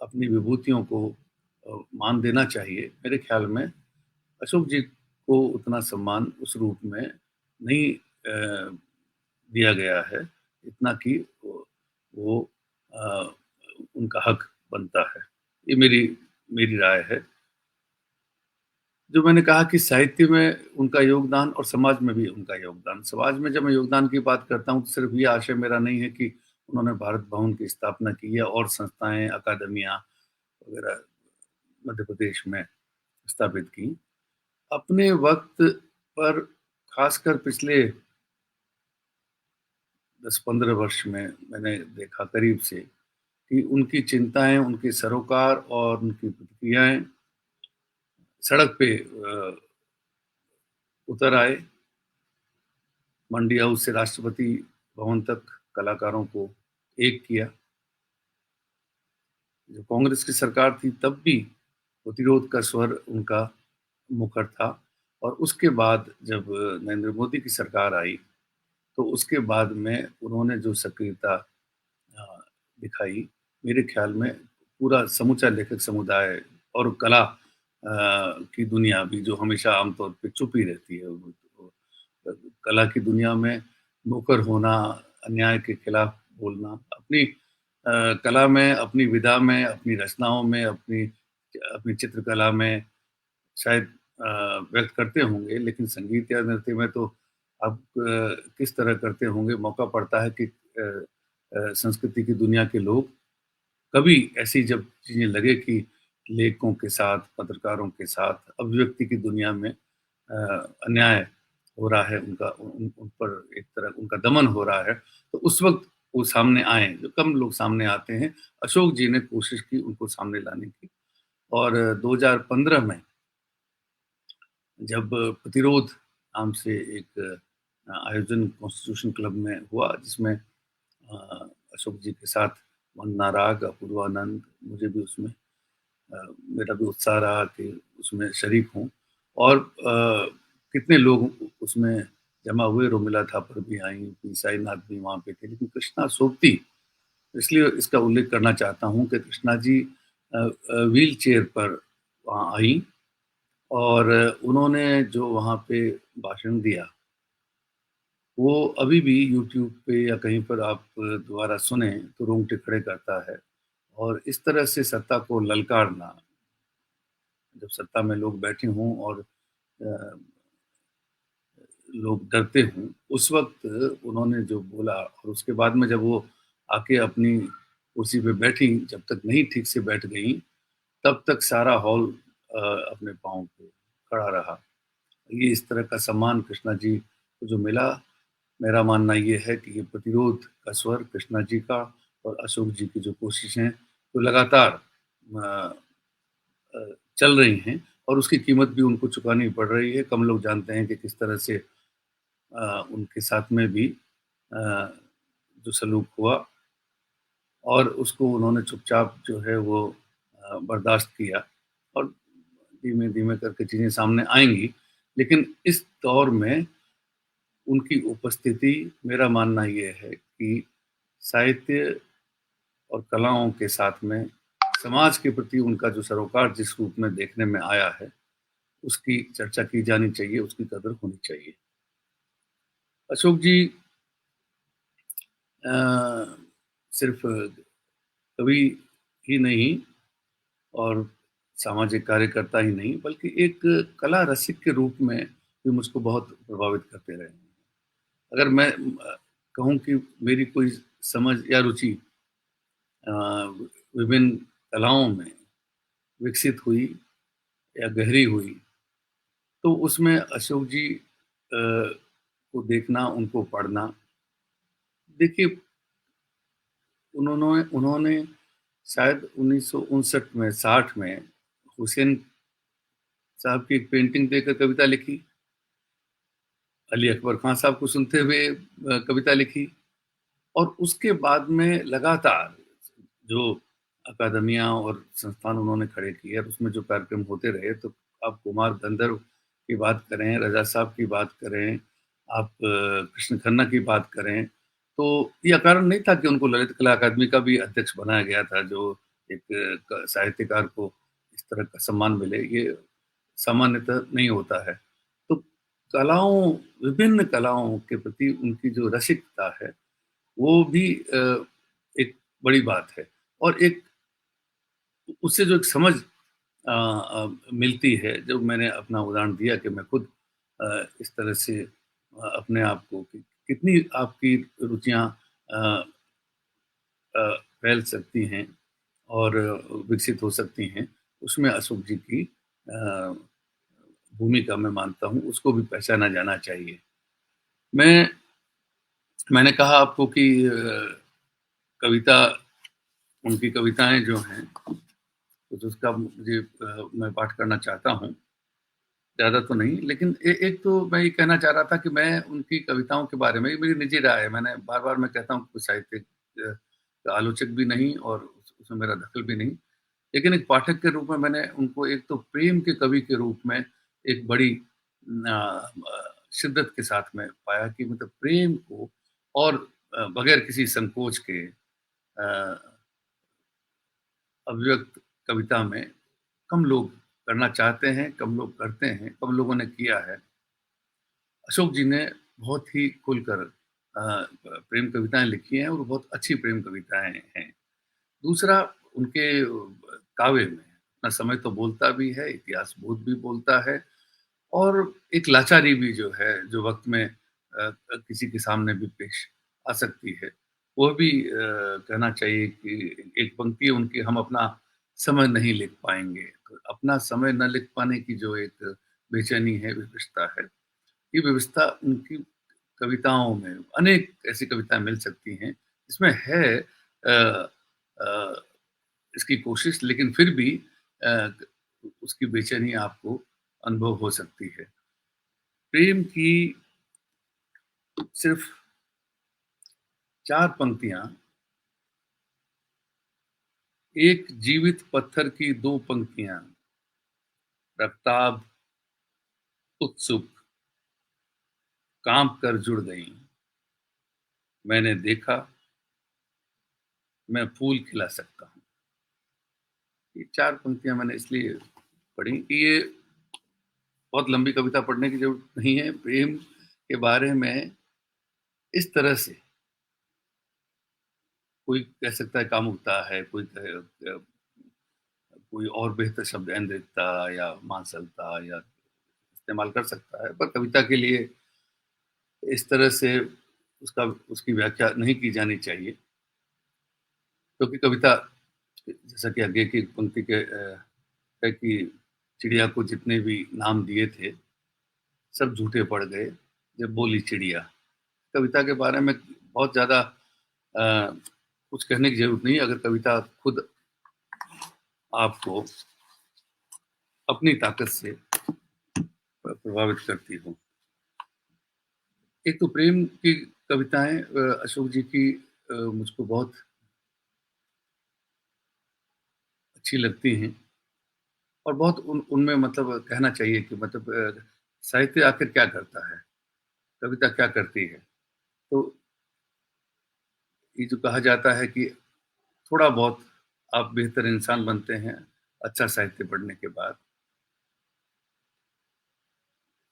अपनी विभूतियों को मान देना चाहिए, मेरे ख्याल में अशोक जी को उतना सम्मान उस रूप में नहीं दिया गया है, इतना कि वो उनका हक बनता है। ये मेरी राय है। जो मैंने कहा कि साहित्य में उनका योगदान और समाज में भी उनका योगदान। समाज में जब मैं योगदान की बात करता हूँ, तो सिर्फ ये आशय मेरा नहीं है कि उन्होंने भारत भवन की स्थापना की है और संस्थाएं, अकादमियाँ वगैरह मध्य प्रदेश में स्थापित की। अपने वक्त पर खासकर पिछले 10-15 वर्ष में मैंने देखा करीब से कि उनकी चिंताएं, उनके सरोकार और उनकी प्रतिक्रियाएं सड़क पे उतर आए। मंडी हाउस से राष्ट्रपति भवन तक कलाकारों को एक किया। जो कांग्रेस की सरकार थी तब भी प्रतिरोध का स्वर उनका मुखर था, और उसके बाद जब नरेंद्र मोदी की सरकार आई, तो उसके बाद में उन्होंने जो सक्रियता दिखाई, मेरे ख्याल में पूरा समूचा लेखक समुदाय और कला की दुनिया भी, जो हमेशा आमतौर पे चुप ही रहती है, कला की दुनिया में मुखर होना, अन्याय के खिलाफ बोलना, अपनी कला में, अपनी विधा में, अपनी रचनाओं में, अपनी चित्रकला में शायद व्यक्त करते होंगे, लेकिन संगीत या नृत्य में तो आप किस तरह करते होंगे। मौका पड़ता है कि संस्कृति की दुनिया के लोग कभी ऐसी जब चीजें लगे कि लेखकों के साथ, पत्रकारों के साथ अभिव्यक्ति की दुनिया में अन्याय हो रहा है, उन पर एक तरह उनका दमन हो रहा है, तो उस वक्त वो सामने आए। जो कम लोग सामने आते हैं, अशोक जी ने कोशिश की उनको सामने लाने की। और 2015 में जब प्रतिरोध नाम से एक आयोजन कॉन्स्टिट्यूशन क्लब में हुआ, जिसमें अशोक जी के साथ वंदना राग, अपूर्वानंद, मुझे भी उसमें मेरा भी उत्साह रहा कि उसमें शरीक हूँ। और कितने लोग उसमें जमा हुए, रोमिला थापर भी आई, पी साईनाथ भी वहाँ पे थे, लेकिन कृष्णा सोबती, इसलिए इसका उल्लेख करना चाहता हूँ कि कृष्णा जी व्हील चेयर पर वहाँ आई और उन्होंने जो वहाँ पे भाषण दिया, वो अभी भी यूट्यूब पे या कहीं पर आप दोबारा सुने तो रोंगटे खड़े करता है। और इस तरह से सत्ता को ललकारना, जब सत्ता में लोग बैठे हों और लोग डरते हों, उस वक्त उन्होंने जो बोला, और उसके बाद में जब वो आके अपनी कुर्सी पे बैठी, जब तक नहीं ठीक से बैठ गई, तब तक सारा हॉल अपने पाँव पे खड़ा रहा। ये इस तरह का सम्मान कृष्णा जी को जो मिला, मेरा मानना ये है कि ये प्रतिरोध का स्वर कृष्णा जी का और अशोक जी की जो कोशिशें तो लगातार चल रही हैं, और उसकी कीमत भी उनको चुकानी पड़ रही है। कम लोग जानते हैं कि किस तरह से उनके साथ में भी जो सलूक हुआ, और उसको उन्होंने चुपचाप जो है वो बर्दाश्त किया, और धीमे धीमे करके चीज़ें सामने आएंगी। लेकिन इस दौर में उनकी उपस्थिति, मेरा मानना ये है कि साहित्य और कलाओं के साथ में समाज के प्रति उनका जो सरोकार जिस रूप में देखने में आया है, उसकी चर्चा की जानी चाहिए, उसकी कदर होनी चाहिए। अशोक जी सिर्फ कवि ही नहीं और सामाजिक कार्यकर्ता ही नहीं, बल्कि एक कला रसिक के रूप में भी मुझको बहुत प्रभावित करते रहे। अगर मैं कहूँ कि मेरी कोई समझ या रुचि विभिन्न कलाओं में विकसित हुई या गहरी हुई, तो उसमें अशोक जी को देखना, उनको पढ़ना, देखिए उन्होंने उन्होंने शायद 1959 में 60 में हुसैन साहब की एक पेंटिंग देखकर कविता लिखी, अली अकबर खान साहब को सुनते हुए कविता लिखी, और उसके बाद में लगातार जो अकादमियां और संस्थान उन्होंने खड़े किए और उसमें जो कार्यक्रम होते रहे, तो आप कुमार गंधर्व की बात करें, रजा साहब की बात करें, आप कृष्ण खन्ना की बात करें, तो ये कारण नहीं था कि उनको ललित कला अकादमी का भी अध्यक्ष बनाया गया था, जो एक साहित्यकार को इस तरह का सम्मान मिले, ये सामान्यतः नहीं होता है। तो कलाओं, विभिन्न कलाओं के प्रति उनकी जो रसिकता है, वो भी एक बड़ी बात है, और एक उससे जो एक समझ मिलती है, जो मैंने अपना उदाहरण दिया कि मैं खुद इस तरह से अपने आप को कितनी आपकी रुचियां फैल सकती हैं और विकसित हो सकती हैं, उसमें अशोक जी की भूमिका मैं मानता हूँ, उसको भी पहचाना जाना चाहिए। मैंने कहा आपको कि कविता, उनकी कविताएं जो हैं, तो उसका मुझे मैं पाठ करना चाहता हूँ, ज़्यादा तो नहीं, लेकिन एक तो मैं ये कहना चाह रहा था कि मैं उनकी कविताओं के बारे में, ये मेरी निजी राय है, मैंने बार-बार मैं कहता हूँ कि साहित्यिक का आलोचक भी नहीं और उसमें मेरा दखल भी नहीं, लेकिन एक पाठक के रूप में मैंने उनको एक तो प्रेम के कवि के रूप में एक बड़ी शिद्दत के साथ में पाया कि मतलब प्रेम को और बगैर किसी संकोच के अभिव्यक्त कविता में कम लोग करना चाहते हैं, कम लोग करते हैं, कम लोगों ने किया है। अशोक जी ने बहुत ही खुलकर प्रेम कविताएं लिखी हैं और बहुत अच्छी प्रेम कविताएं हैं। दूसरा, उनके काव्य में अपना समय तो बोलता भी है, इतिहास बोध भी बोलता है, और एक लाचारी भी जो है, जो वक्त में किसी के सामने भी पेश आ सकती है, वह भी कहना चाहिए कि एक पंक्ति है उनकी, हम अपना समय नहीं लिख पाएंगे। तो अपना समय न लिख पाने की जो एक बेचैनी है, विवशता है, ये विवशता उनकी कविताओं में, अनेक ऐसी कविताएं मिल सकती हैं इसमें है इसकी कोशिश, लेकिन फिर भी अ, उसकी बेचैनी आपको अनुभव हो सकती है। प्रेम की सिर्फ 4 पंक्तियां, एक जीवित पत्थर की 2 पंक्तियां, रक्ताब उत्सुक कांप कर जुड़ गईं, मैंने देखा मैं फूल खिला सकता हूं। ये 4 पंक्तियां मैंने इसलिए पढ़ी कि ये बहुत लंबी कविता पढ़ने की जरूरत नहीं है। प्रेम के बारे में इस तरह से कोई कह सकता है कामुकता है, कोई और बेहतर शब्द ऐंद्रिकता या मांसलता या इस्तेमाल कर सकता है, पर कविता के लिए इस तरह से उसकी व्याख्या नहीं की जानी चाहिए, क्योंकि कविता, जैसा कि आगे की पंक्ति के है कि चिड़िया को जितने भी नाम दिए थे, सब झूठे पड़ गए जब बोली चिड़िया। कविता के बारे में बहुत ज़्यादा कुछ कहने की जरूरत नहीं, अगर कविता खुद आपको अपनी ताकत से प्रभावित करती हो। एक तो प्रेम की कविताएं अशोक जी की मुझको बहुत अच्छी लगती हैं, और बहुत उनमें मतलब कहना चाहिए कि मतलब साहित्य आखिर क्या करता है, कविता क्या करती है। तो ये जो कहा जाता है कि थोड़ा बहुत आप बेहतर इंसान बनते हैं अच्छा साहित्य पढ़ने के बाद,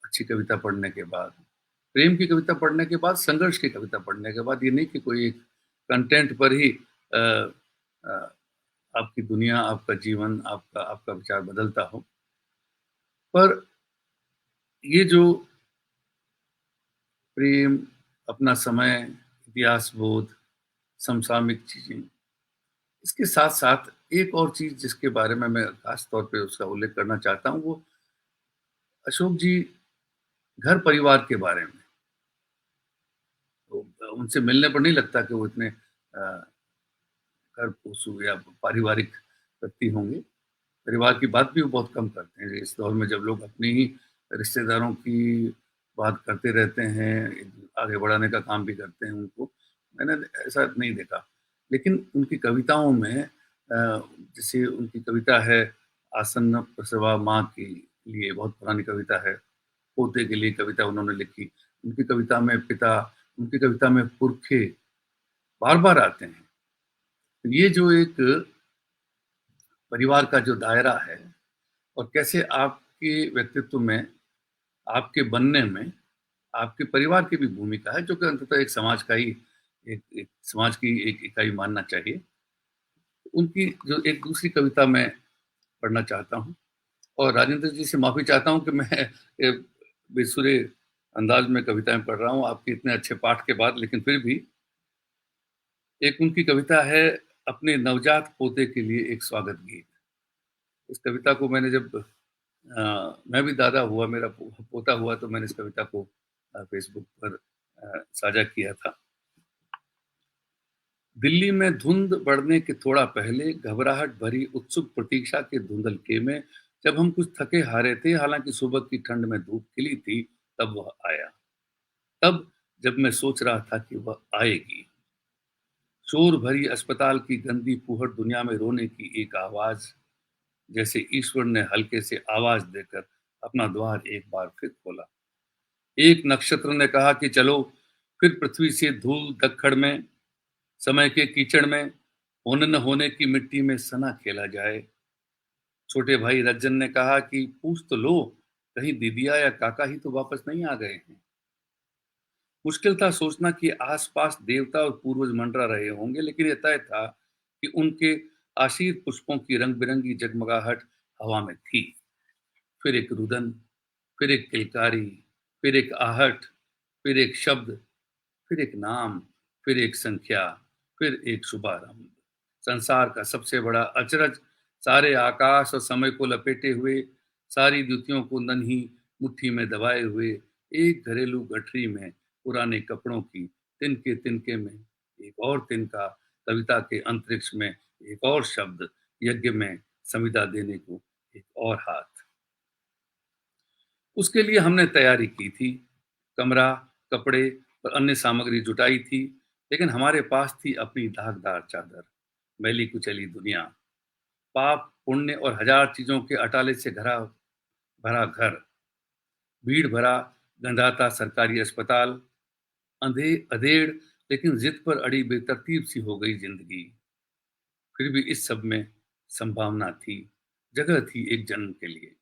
अच्छी कविता पढ़ने के बाद, प्रेम की कविता पढ़ने के बाद, संघर्ष की कविता पढ़ने के बाद। ये नहीं कि कोई एक कंटेंट पर ही आ, आ, आपकी दुनिया, आपका जीवन, आपका आपका विचार बदलता हो, पर ये जो प्रेम, अपना समय, इतिहास बोध, समसामयिक चीजें, इसके साथ साथ एक और चीज जिसके बारे में मैं खास तौर पे उसका उल्लेख करना चाहता हूँ, वो अशोक जी घर परिवार के बारे में। तो उनसे मिलने पर नहीं लगता कि वो इतने घर पोसू या पारिवारिक व्यक्ति होंगे। परिवार की बात भी वो बहुत कम करते हैं। इस दौर में जब लोग अपने ही रिश्तेदारों की बात करते रहते हैं, आगे बढ़ाने का काम भी करते हैं, उनको मैंने ऐसा नहीं देखा। लेकिन उनकी कविताओं में जैसे उनकी कविता है आसन्न प्रसवा माँ के लिए, बहुत पुरानी कविता है। पोते के लिए कविता उन्होंने लिखी। उनकी कविता में पिता, उनकी कविता में पुरखे बार बार आते हैं। ये जो एक परिवार का जो दायरा है और कैसे आपके व्यक्तित्व में, आपके बनने में आपके परिवार की भी भूमिका है, जो कि अंततः एक समाज का ही एक समाज की एक इकाई मानना चाहिए। उनकी जो एक दूसरी कविता मैं पढ़ना चाहता हूँ और राजेंद्र जी से माफी चाहता हूँ कि मैं बेसुरे अंदाज में कविताएं पढ़ रहा हूँ आपके इतने अच्छे पाठ के बाद, लेकिन फिर भी एक उनकी कविता है अपने नवजात पोते के लिए एक स्वागत गीत। इस कविता को मैंने जब मैं भी दादा हुआ, मेरा पोता हुआ, तो मैंने इस कविता को फेसबुक पर साझा किया था। दिल्ली में धुंध बढ़ने के थोड़ा पहले, घबराहट भरी उत्सुक प्रतीक्षा के धुंधलके में, जब हम कुछ थके हारे थे, हालांकि सुबह की ठंड में धूप खिली थी, तब वह आया। तब जब मैं सोच रहा था कि वह आएगी, शोर भरी अस्पताल की गंदी फूहड़ दुनिया में रोने की एक आवाज, जैसे ईश्वर ने हल्के से आवाज देकर अपना द्वार एक बार फिर खोला। एक नक्षत्र ने कहा कि चलो फिर पृथ्वी से धूल धक्कड़ में, समय के कीचड़ में, होने न होने की मिट्टी में सना खेला जाए। छोटे भाई रज्जन ने कहा कि पूछ तो लो, कहीं दीदिया या काका ही तो वापस नहीं आ गए हैं। मुश्किल था सोचना कि आसपास देवता और पूर्वज मंडरा रहे होंगे, लेकिन यह तय था कि उनके आशीर पुष्पों की रंग बिरंगी जगमगाहट हवा में थी। फिर एक रुदन, फिर एक किलकारी, फिर एक आहट, फिर एक शब्द, फिर एक नाम, फिर एक संख्या, फिर एक शुभारंभ। संसार का सबसे बड़ा अचरज, सारे आकाश और समय को लपेटे हुए, सारी द्युतियों को नन्ही मुट्ठी में दबाए हुए, एक घरेलू गठरी में पुराने कपड़ों की तिनके तिनके में एक और तिनका, कविता के अंतरिक्ष में एक और शब्द, यज्ञ में संविदा देने को एक और हाथ। उसके लिए हमने तैयारी की थी, कमरा, कपड़े और अन्य सामग्री जुटाई थी, लेकिन हमारे पास थी अपनी दागदार चादर, मैली कुचली दुनिया, पाप पुण्य और हजार चीजों के अटाले से घरा भरा घर, भीड़ भरा गंधाता सरकारी अस्पताल, अधेड़ लेकिन जिद पर अड़ी बेतरतीब सी हो गई जिंदगी। फिर भी इस सब में संभावना थी, जगह थी एक जन्म के लिए।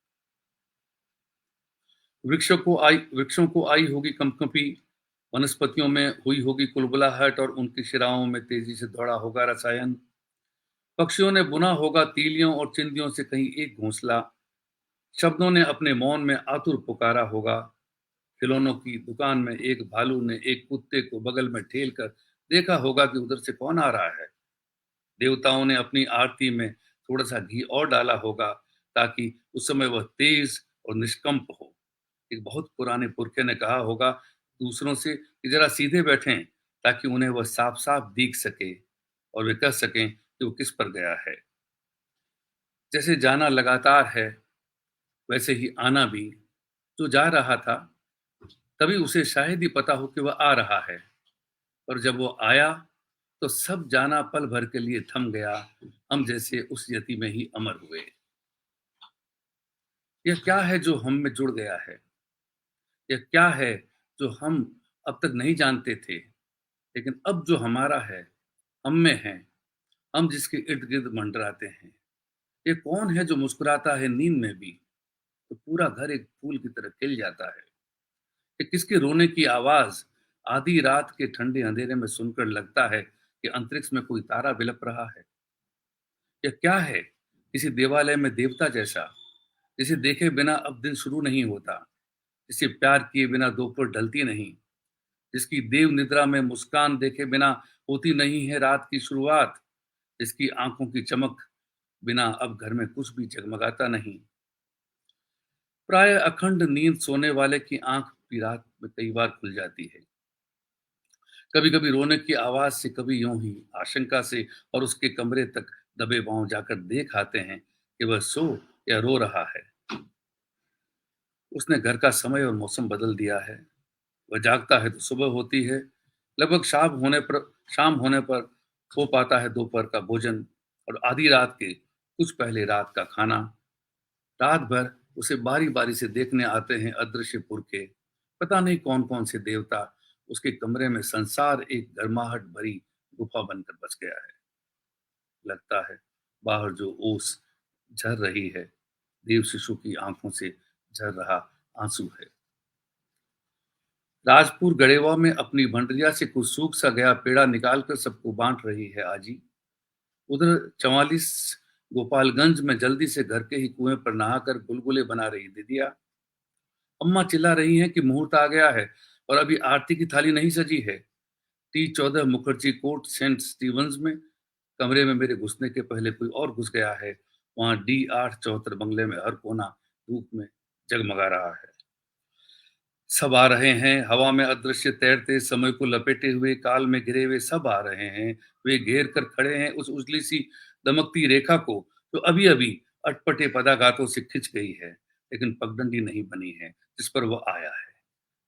वृक्षों को आई होगी कंपकंपी, वनस्पतियों में हुई होगी कुलबुलाहट और उनकी शिराओं में तेजी से दौड़ा होगा रसायन। पक्षियों ने बुना होगा तीलियों और चिंदियों से कहीं एक घोंसला, शब्दों ने अपने मौन में आतुर पुकारा होगा। खिलौनों की दुकान में एक भालू ने एक कुत्ते को बगल में ठेल कर देखा होगा कि उधर से कौन आ रहा है। देवताओं ने अपनी आरती में थोड़ा सा घी और डाला होगा ताकि उस समय वह तेज और निष्कंप हो। एक बहुत पुराने पुरखे ने कहा होगा दूसरों से कि जरा सीधे बैठें ताकि उन्हें वह साफ साफ दिख सके और वे कह सकें कि वो किस पर गया है। जैसे जाना लगातार है, वैसे ही आना भी। जो जा रहा था तभी उसे शायद ही पता हो कि वह आ रहा है, और जब वो आया तो सब जाना पल भर के लिए थम गया, हम जैसे उस यति में ही अमर हुए। यह क्या है जो हम में जुड़ गया है? यह क्या है जो हम अब तक नहीं जानते थे, लेकिन अब जो हमारा है, हम में है, हम जिसके इर्द गिर्द मंडराते हैं? ये कौन है जो मुस्कुराता है नींद में भी, तो पूरा घर एक फूल की तरह खिल जाता है? ये किसके रोने की आवाज आधी रात के ठंडे अंधेरे में सुनकर लगता है कि अंतरिक्ष में कोई तारा बिलप रहा है? यह क्या है? किसी देवालय में देवता जैसा, जिसे देखे बिना अब दिन शुरू नहीं होता, जिसे प्यार किए बिना दोपहर ढलती नहीं, जिसकी देव निद्रा में मुस्कान देखे बिना होती नहीं है रात की शुरुआत, जिसकी आंखों की चमक बिना अब घर में कुछ भी जगमगाता नहीं। प्राय अखंड नींद सोने वाले की आंख भी रात में कई बार खुल जाती है, कभी कभी रोने की आवाज से, कभी यूं ही आशंका से, और उसके कमरे तक दबे पांव जाकर देख आते हैं कि वह सो या रो रहा है। उसने घर का समय और मौसम बदल दिया है। वह जागता है तो सुबह होती है, लगभग शाम होने पर हो पाता है दोपहर का भोजन और आधी रात के कुछ पहले रात का खाना। रात भर उसे बारी बारी से देखने आते हैं अदृश्य पुरखे। पता नहीं कौन कौन से देवता। उसके कमरे में संसार एक गर्माहट भरी गुफा बनकर बस गया है। लगता है बाहर जो ओस झर रही है, देव शिशु की आंखों से झर रहा आंसू है। राजपुर गढ़ेवा में अपनी भंडरिया से कुछ सूख सा गया पेड़ा निकालकर सबको बांट रही है आजी। उधर 44 गोपालगंज में जल्दी से घर के ही कुएं पर नहाकर गुलगुले बना रही दीदिया। अम्मा चिल्ला रही हैं कि मुहूर्त आ गया है और अभी आरती की थाली नहीं सजी है। T14 Mukherjee court Saint Stephen's में कमरे में मेरे घुसने के पहले कोई और घुस गया है। वहां D8 74 बंगले में हर कोना धूप में जगमगा रहा है। सब आ रहे हैं, हवा में अदृश्य तैरते, समय को लपेटे हुए, काल में घिरे हुए सब आ रहे हैं। वे घेर कर खड़े हैं उस उजली सी दमकती रेखा को जो अभी अभी अटपटे पदाघातों से खिंच गई है, लेकिन पगडंडी नहीं बनी है जिस पर वह आया है।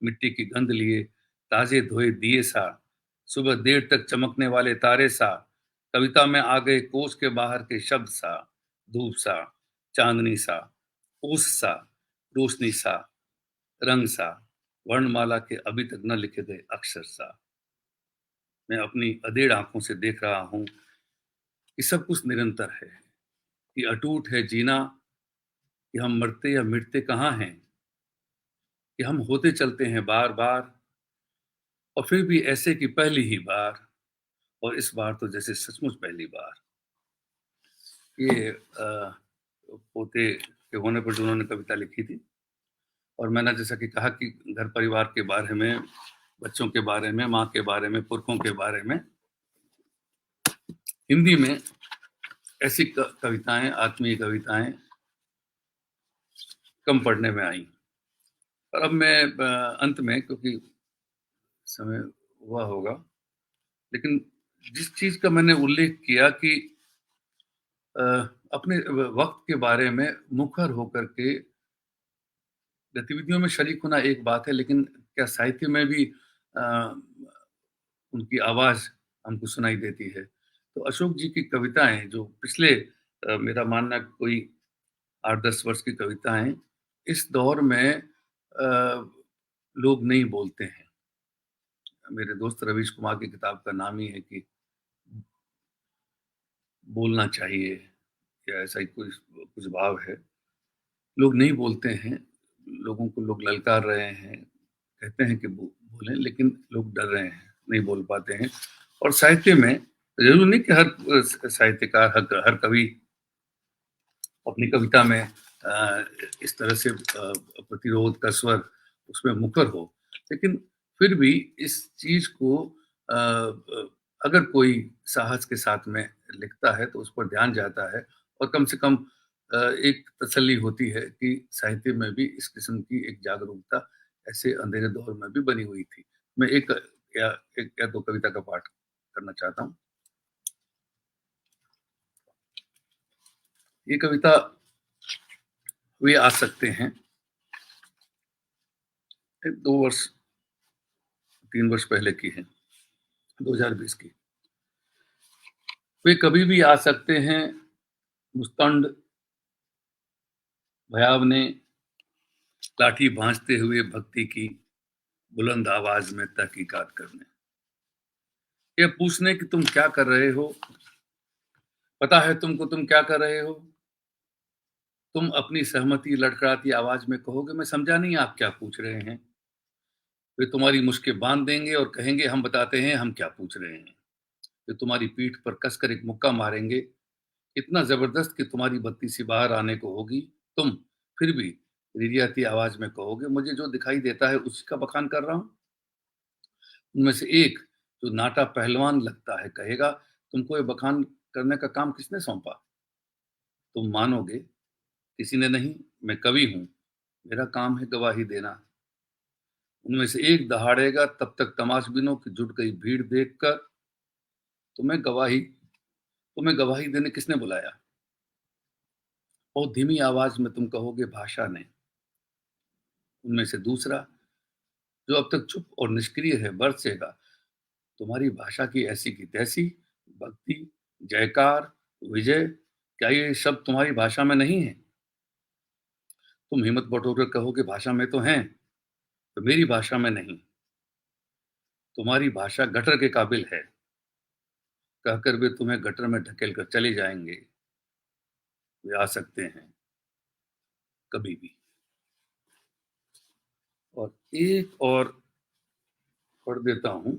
मिट्टी की गंध लिए ताजे धोए दिए सा, सुबह देर तक चमकने वाले तारे सा, कविता में आ गए कोष के बाहर के शब्द सा, धूप सा, चांदनी सा, ओस सा, रोशनी सा, रंग सा, वर्णमाला के अभी तक न लिखे गए अक्षर सा। मैं अपनी अधेड़ आंखों से देख रहा हूं कि सब कुछ निरंतर है, कि अटूट है जीना, कि हम मरते या मिटते कहाँ हैं, कि हम होते चलते हैं बार बार, और फिर भी ऐसे कि पहली ही बार, और इस बार तो जैसे सचमुच पहली बार। ये पोते के होने पर जो उन्होंने कविता लिखी थी। और मैंने जैसा कि कहा कि घर परिवार के बारे में, बच्चों के बारे में, माँ के बारे में, पुरखों के बारे में, हिंदी में ऐसी कविताएं, आत्मीय कविताएं कम पढ़ने में आई। और अब मैं अंत में, क्योंकि समय हुआ होगा, लेकिन जिस चीज का मैंने उल्लेख किया कि अपने वक्त के बारे में मुखर होकर के गतिविधियों में शरीक होना एक बात है, लेकिन क्या साहित्य में भी उनकी आवाज हमको सुनाई देती है। तो अशोक जी की कविताएं जो पिछले मेरा मानना कोई 8-10 वर्ष की कविताएं, इस दौर में लोग नहीं बोलते हैं। मेरे दोस्त रवीश कुमार की किताब का नाम ही है कि बोलना चाहिए, या ऐसा ही कुछ भाव है। लोग नहीं बोलते हैं, लोगों को लोग ललकार रहे हैं, कहते हैं कि बोलें, लेकिन लोग डर रहे हैं, नहीं बोल पाते हैं। और साहित्य में जरूर नहीं कि हर साहित्यकार, हर कवि अपनी कविता में इस तरह से प्रतिरोध का स्वर उसमें मुखर हो, लेकिन फिर भी इस चीज को अगर कोई साहस के साथ में लिखता है तो उस पर ध्यान जाता है, और कम से कम एक तसल्ली होती है कि साहित्य में भी इस किस्म की एक जागरूकता ऐसे अंधेरे दौर में भी बनी हुई थी। मैं एक या दो कविता का पाठ करना चाहता हूँ। ये कविता वे आ सकते हैं 3 वर्ष पहले की है, 2020 की। वे कभी भी आ सकते हैं मुस्तंड भयावने लाठी भांजते हुए भक्ति की बुलंद आवाज में तहकीकात करने, ये पूछने कि तुम क्या कर रहे हो, पता है तुमको तुम क्या कर रहे हो। तुम अपनी सहमति लड़खड़ाती आवाज में कहोगे मैं समझा नहीं आप क्या पूछ रहे हैं। वे तुम्हारी मुश्कें बांध देंगे और कहेंगे हम बताते हैं हम क्या पूछ रहे हैं। वे तुम्हारी पीठ पर कसकर एक मुक्का मारेंगे, इतना जबरदस्त कि तुम्हारी बत्ती सी बाहर आने को होगी। तुम फिर भी रिरियाती आवाज में कहोगे मुझे जो दिखाई देता है उसी का बखान कर रहा हूं। उनमें से एक जो नाटा पहलवान लगता है कहेगा तुमको ये बखान करने का काम किसने सौंपा? तुम मानोगे, किसी ने नहीं। मैं कवि हूं, मेरा काम है गवाही देना। उनमें से एक दहाड़ेगा, तब तक तमाशबीनों की जुट गई भीड़ देखकर तुम्हें गवाही देने किसने बुलाया? बहुत धीमी आवाज में तुम कहोगे, भाषा ने। उनमें से दूसरा, जो अब तक चुप और निष्क्रिय है, बरसेगा, तुम्हारी भाषा की ऐसी की तैसी भक्ति, जयकार, विजय, क्या ये शब्द तुम्हारी भाषा में नहीं है? तुम हिम्मत बटोरकर कहोगे, भाषा में तो हैं, तो मेरी भाषा में नहीं। तुम्हारी भाषा गटर के काबिल है, कहकर वे तुम्हें गटर में ढकेल कर चले जाएंगे। वे आ सकते हैं कभी भी। और एक और पढ़ देता हूं।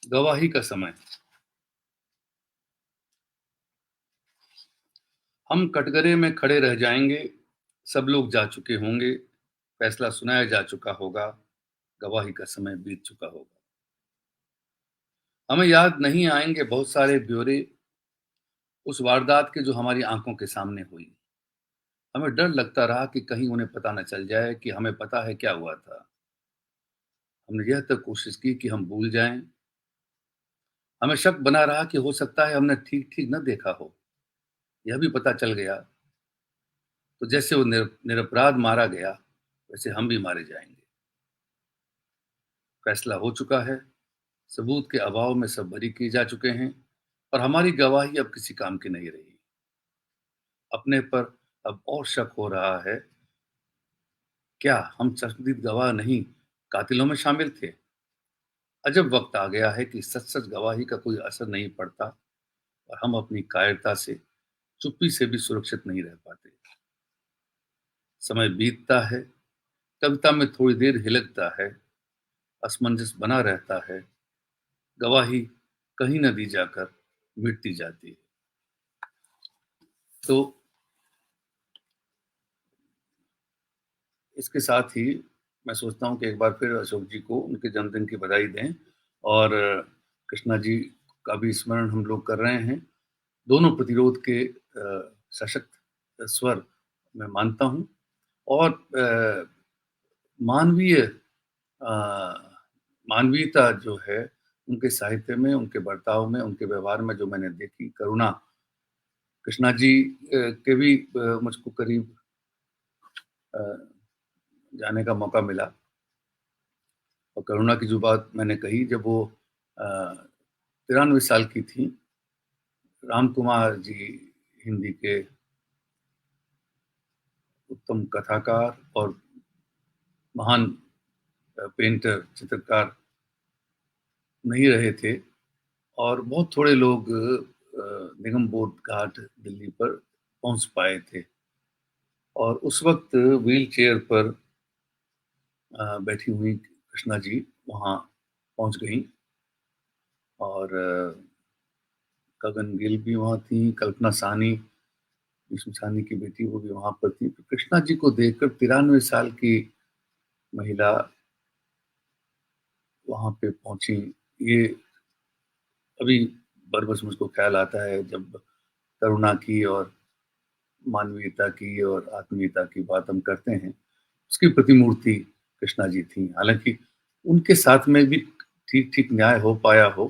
गवाही का समय। हम कटघरे में खड़े रह जाएंगे, सब लोग जा चुके होंगे, फैसला सुनाया जा चुका होगा, गवाही का समय बीत चुका होगा। हमें याद नहीं आएंगे बहुत सारे ब्यौरे उस वारदात के जो हमारी आंखों के सामने हुई। हमें डर लगता रहा कि कहीं उन्हें पता न चल जाए कि हमें पता है क्या हुआ था। हमने यह तक कोशिश की कि हम भूल जाएं। हमें शक बना रहा कि हो सकता है हमने ठीक ठीक न देखा हो। यह भी पता चल गया तो जैसे वो निरपराध मारा गया, वैसे हम भी मारे जाएंगे। फैसला हो चुका है, सबूत के अभाव में सब बरी किए जा चुके हैं, और हमारी गवाही अब किसी काम की नहीं रही। अपने पर अब और शक हो रहा है। क्या हम चश्मदीद गवाह नहीं, कातिलों में शामिल थे? अजब वक्त आ गया है कि सच सच गवाही का कोई असर नहीं पड़ता, और हम अपनी कायरता से, चुप्पी से भी सुरक्षित नहीं रह पाते। समय बीतता है, कविता में थोड़ी देर हिलकता है, असमंजस बना रहता है, गवाही कहीं न दी जाकर मिटती जाती है। तो इसके साथ ही मैं सोचता हूँ कि एक बार फिर अशोक जी को उनके जन्मदिन की बधाई दें, और कृष्णा जी का भी स्मरण हम लोग कर रहे हैं। दोनों प्रतिरोध के सशक्त स्वर मैं मानता हूँ, और मानवीय मानवीयता जो है उनके साहित्य में, उनके बर्ताव में, उनके व्यवहार में जो मैंने देखी, करुणा, कृष्णा जी के भी मुझको करीब अ, जाने का मौका मिला। और करुणा की जो बात मैंने कही, जब वो 93 साल की थी, राम कुमार जी हिंदी के उत्तम कथाकार और महान पेंटर, चित्रकार नहीं रहे थे, और बहुत थोड़े लोग निगम बोध घाट दिल्ली पर पहुंच पाए थे। और उस वक्त व्हील चेयर पर बैठी हुई कृष्णा जी वहाँ पहुंच गई, और गगन गिल भी वहाँ थी, कल्पना साहनी, विष्णु साहनी की बेटी, वो भी वहाँ पर थी। तो कृष्णा जी को देखकर 93 साल की महिला वहाँ पे पहुंची। ये अभी बरबस मुझको ख्याल आता है, जब करुणा की और मानवीयता की और आत्मीयता की बात हम करते हैं, उसकी प्रतिमूर्ति कृष्णा जी थी। हालांकि उनके साथ में भी ठीक ठीक न्याय हो पाया हो,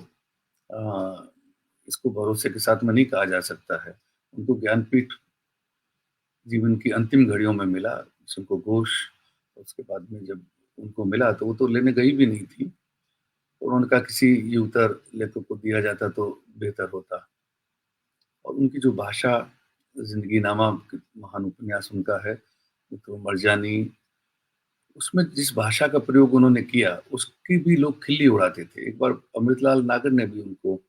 इसको भरोसे के साथ में नहीं कहा जा सकता है। उनको ज्ञानपीठ जीवन की अंतिम घड़ियों में मिला, उनको घोष। उसके बाद में जब उनको मिला तो वो तो लेने गई भी नहीं थी, और उन्होंने कहा किसी युवतर लेखक को दिया जाता तो बेहतर होता। और उनकी जो भाषा, जिंदगी नामा महान उपन्यास उनका है, तो मरजानी, उसमें जिस भाषा का प्रयोग उन्होंने किया, उसकी भी लोग खिल्ली उड़ाते थे। एक बार अमृतलाल नागर ने भी उनको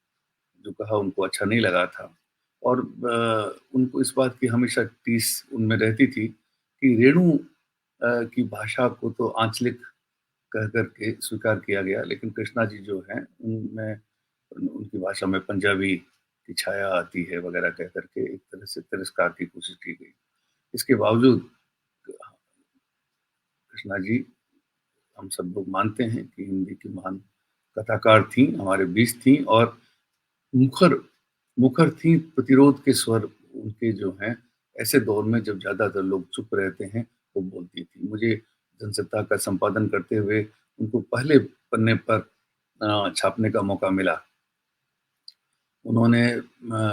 जो कहा, उनको अच्छा नहीं लगा था। और उनको इस बात की हमेशा टीस उनमें रहती थी कि रेणु की भाषा को तो आंचलिक कह करके स्वीकार किया गया, लेकिन कृष्णा जी जो हैं उनमें, उनकी भाषा में पंजाबी की छाया आती है वगैरह कह करके एक तरह से तिरस्कार की कोशिश की गई। इसके बावजूद कृष्णा जी हम सब लोग मानते हैं कि हिंदी की महान कथाकार थी, हमारे बीच थी और मुखर मुखर थी, प्रतिरोध के स्वर उनके जो हैं ऐसे दौर में जब ज़्यादातर लोग चुप रहते हैं, वो बोलती थी। मुझे जनसत्ता का संपादन करते हुए उनको पहले पन्ने पर छापने का मौका मिला। उन्होंने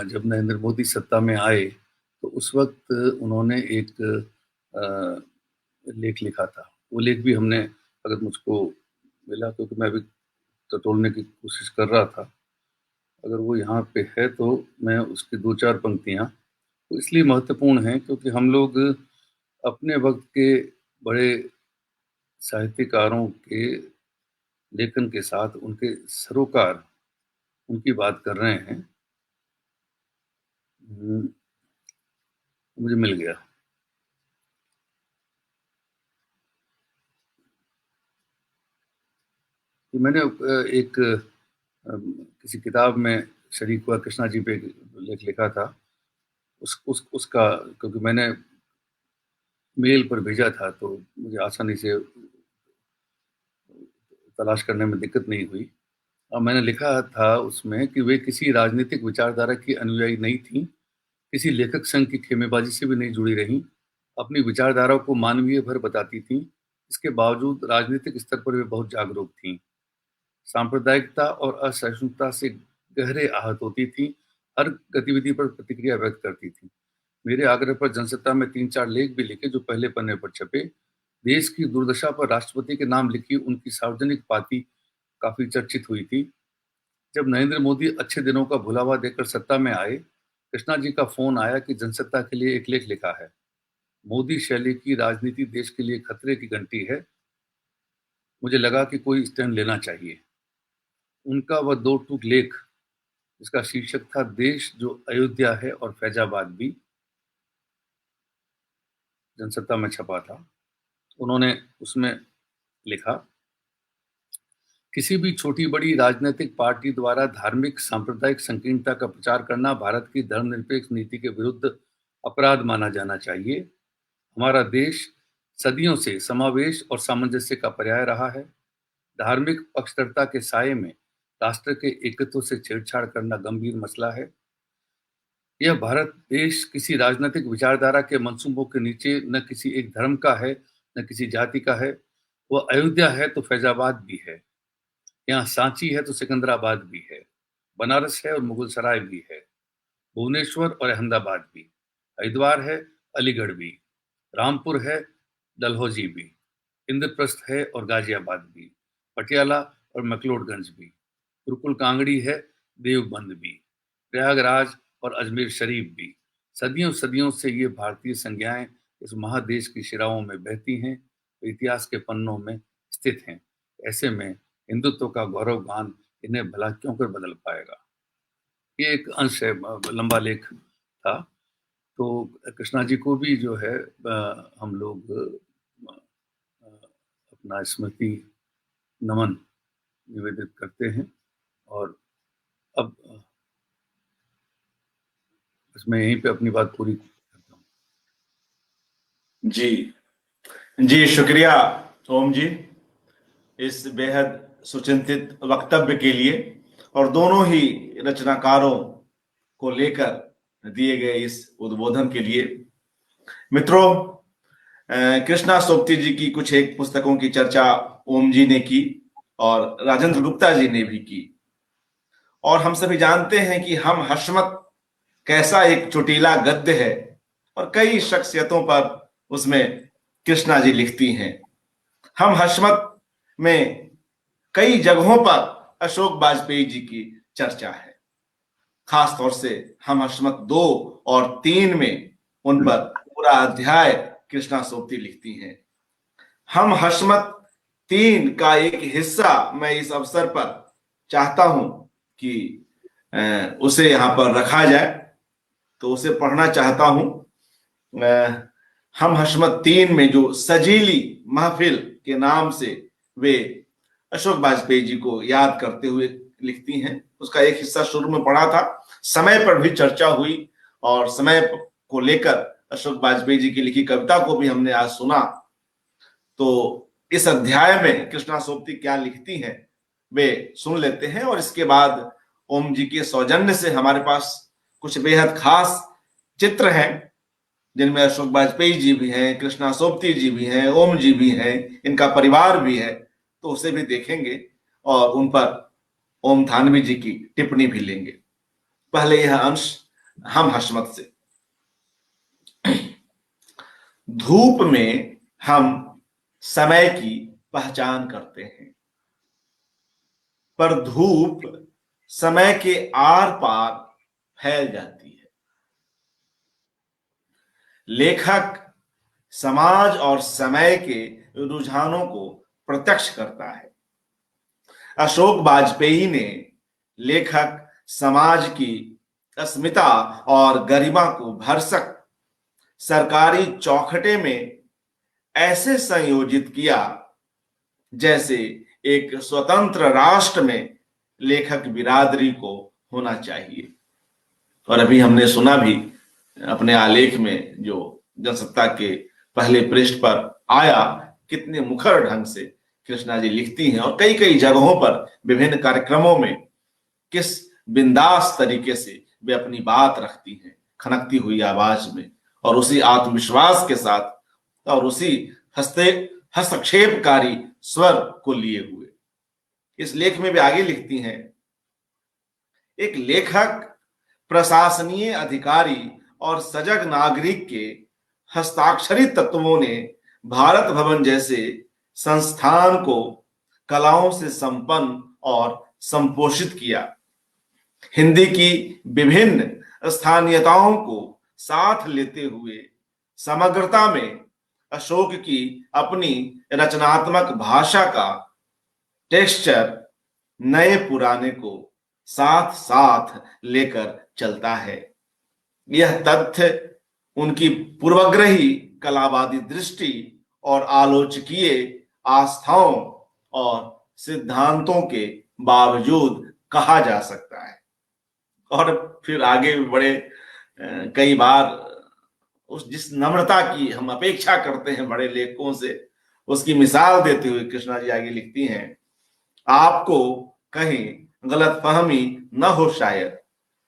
जब नरेंद्र मोदी सत्ता में आए, तो उस वक़्त उन्होंने एक लेख लिखा था। वो लेख भी हमने, अगर मुझको मिला, क्योंकि मैं अभी टटोलने की कोशिश कर रहा था, अगर वो यहाँ पे है तो मैं उसकी 2-4 पंक्तियाँ, तो इसलिए महत्वपूर्ण हैं क्योंकि हम लोग अपने वक़्त के बड़े साहित्यकारों के लेखन के साथ उनके सरोकार, उनकी बात कर रहे हैं। मुझे मिल गया। कि मैंने एक किसी किताब में शरीक हुआ, कृष्णा जी पे एक लेख लिखा था। उसका क्योंकि मैंने मेल पर भेजा था, तो मुझे आसानी से तलाश करने में दिक्कत नहीं हुई। और मैंने लिखा था उसमें कि वे किसी राजनीतिक विचारधारा की अनुयायी नहीं थीं, किसी लेखक संघ की खेमेबाजी से भी नहीं जुड़ी रहीं, अपनी विचारधारा को मानवीय भर बताती थीं। इसके बावजूद राजनीतिक स्तर पर वे बहुत जागरूक थीं। सांप्रदायिकता और असहिष्णुता से गहरे आहत होती थीं, हर गतिविधि पर प्रतिक्रिया व्यक्त करती थीं। मेरे आग्रह पर जनसत्ता में 3-4 लेख भी लिखे जो पहले पन्ने पर छपे। देश की दुर्दशा पर राष्ट्रपति के नाम लिखी उनकी सार्वजनिक पाती काफी चर्चित हुई थी। जब नरेंद्र मोदी अच्छे दिनों का भुलावा देकर सत्ता में आए, कृष्णा जी का फोन आया कि जनसत्ता के लिए एक लेख लिखा है। मोदी शैली की राजनीति देश के लिए खतरे की घंटी है। मुझे लगा कि कोई स्टैंड लेना चाहिए। उनका वह 2 टूक लेख, जिसका शीर्षक था देश जो अयोध्या है और फैजाबाद भी, जनसत्ता में छपा था। उन्होंने उसमें लिखा, किसी भी छोटी बड़ी राजनीतिक पार्टी द्वारा धार्मिक सांप्रदायिक संकीर्णता का प्रचार करना भारत की धर्मनिरपेक्ष नीति के विरुद्ध अपराध माना जाना चाहिए। हमारा देश सदियों से समावेश और सामंजस्य का पर्याय रहा है। धार्मिक पक्षधरता के साये में राष्ट्र के एकत्व से छेड़छाड़ करना गंभीर मसला है। यह भारत देश किसी राजनीतिक विचारधारा के मंसूबों के नीचे न किसी एक धर्म का है, न किसी जाति का है। वह अयोध्या है तो फैजाबाद भी है, यहाँ सांची है तो सिकंदराबाद भी है, बनारस है और मुगलसराय भी है, भुवनेश्वर और अहमदाबाद भी, हरिद्वार है, अलीगढ़ भी, रामपुर है, डलहौजी भी, इंद्रप्रस्थ है और गाजियाबाद भी, पटियाला और मैक्लोडगंज भी, गुरुकुल कांगड़ी है, देवबंद भी, प्रयागराज और अजमेर शरीफ भी। सदियों सदियों से ये भारतीय संज्ञाएं इस महादेश की शिराओं में बहती हैं, इतिहास के पन्नों में स्थित हैं। ऐसे में हिंदुत्व का गौरव गान इन्हें भला क्यों कर बदल पाएगा। ये एक अंश है, लंबा लेख था। तो कृष्णा जी को भी जो है हम लोग अपना स्मृति नमन निवेदित करते हैं। और अब मैं यहीं पे अपनी बात पूरी करता हूँ। जी शुक्रिया ओम जी, इस बेहद सुचिंतित वक्तव्य के लिए और दोनों ही रचनाकारों को लेकर दिए गए इस उद्बोधन के लिए। मित्रों, कृष्णा सोपती जी की कुछ एक पुस्तकों की चर्चा ओम जी ने की और राजेंद्र गुप्ता जी ने भी की, और हम सभी जानते हैं कि हम हशमत कैसा एक चुटीला गद्य है और कई शख्सियतों पर उसमें कृष्णा जी लिखती हैं। हम हशमत में कई जगहों पर अशोक वाजपेयी जी की चर्चा है, खास तौर से हम हशमत 2 और 3 में उन पर पूरा अध्याय कृष्णा सोपती लिखती हैं। हम हशमत 3 का एक हिस्सा मैं इस अवसर पर चाहता हूं कि उसे यहां पर रखा जाए, तो उसे पढ़ना चाहता हूं। हम हशमत 3 में जो सजीली महफिल के नाम से वे अशोक वाजपेयी जी को याद करते हुए लिखती हैं, उसका एक हिस्सा शुरू में पढ़ा था। समय पर भी चर्चा हुई और समय को लेकर अशोक वाजपेयी जी की लिखी कविता को भी हमने आज सुना। तो इस अध्याय में कृष्णा सोबती क्या लिखती हैं वे सुन लेते हैं, और इसके बाद ओम जी के सौजन्य से हमारे पास कुछ बेहद खास चित्र हैं, जिनमें अशोक वाजपेयी जी भी हैं, कृष्णा सोबती जी भी हैं, ओम जी भी हैं, इनका परिवार भी है, तो उसे भी देखेंगे और उन पर ओम थानवी जी की टिप्पणी भी लेंगे। पहले यह अंश हम हशमत से। धूप में हम समय की पहचान करते हैं, पर धूप समय के आर पार फैल जाती है। लेखक समाज और समय के रुझानों को प्रत्यक्ष करता है। अशोक वाजपेयी ने लेखक समाज की अस्मिता और गरिमा को भरसक सरकारी चौखटे में ऐसे संयोजित किया जैसे एक स्वतंत्र राष्ट्र में लेखक बिरादरी को होना चाहिए। और अभी हमने सुना भी अपने आलेख में, जो जनसत्ता के पहले पृष्ठ पर आया, कितने मुखर ढंग से कृष्णा जी लिखती हैं और कई कई जगहों पर विभिन्न कार्यक्रमों में किस बिंदास तरीके से वे अपनी बात रखती हैं, खनकती हुई आवाज में, और उसी आत्मविश्वास के साथ और उसी हस्तक्षेपकारी स्वर को लिए हुए। इस लेख में वे आगे लिखती हैं, एक लेखक, प्रशासनीय अधिकारी और सजग नागरिक के हस्ताक्षरित तत्वों ने भारत भवन जैसे संस्थान को कलाओं से संपन्न और संपोषित किया। हिंदी की विभिन्न स्थानीयताओं को साथ लेते हुए समग्रता में अशोक की अपनी रचनात्मक भाषा का टेक्सचर नए पुराने को साथ साथ लेकर चलता है। यह तथ्य उनकी पूर्वग्रही कलावादी दृष्टि और आलोचकीय आस्थाओं और सिद्धांतों के बावजूद कहा जा सकता है। और फिर आगे भी बड़े कई बार उस जिस नम्रता की हम अपेक्षा करते हैं बड़े लेखकों से, उसकी मिसाल देते हुए कृष्णा जी आगे लिखती हैं, आपको कहीं गलतफहमी न हो, शायद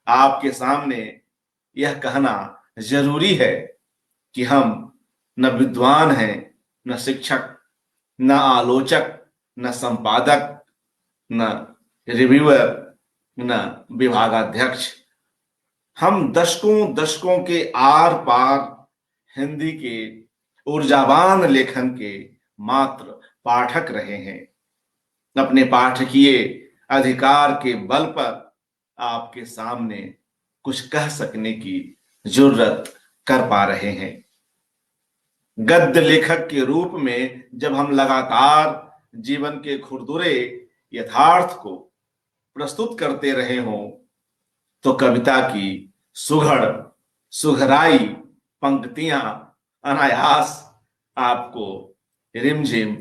आपके सामने यह कहना जरूरी है कि हम न विद्वान हैं, न शिक्षक, न आलोचक, न संपादक, न रिव्यूअर, न विभागाध्यक्ष। हम दशकों दशकों के आर पार हिंदी के ऊर्जावान लेखन के मात्र पाठक रहे हैं। अपने पाठकीय अधिकार के बल पर आपके सामने कुछ कह सकने की जरूरत कर पा रहे हैं। गद्य लेखक के रूप में जब हम लगातार जीवन के खुरदुरे यथार्थ को प्रस्तुत करते रहे हों, तो कविता की सुघड़ सुघराई पंक्तियां अनायास आपको रिमझिम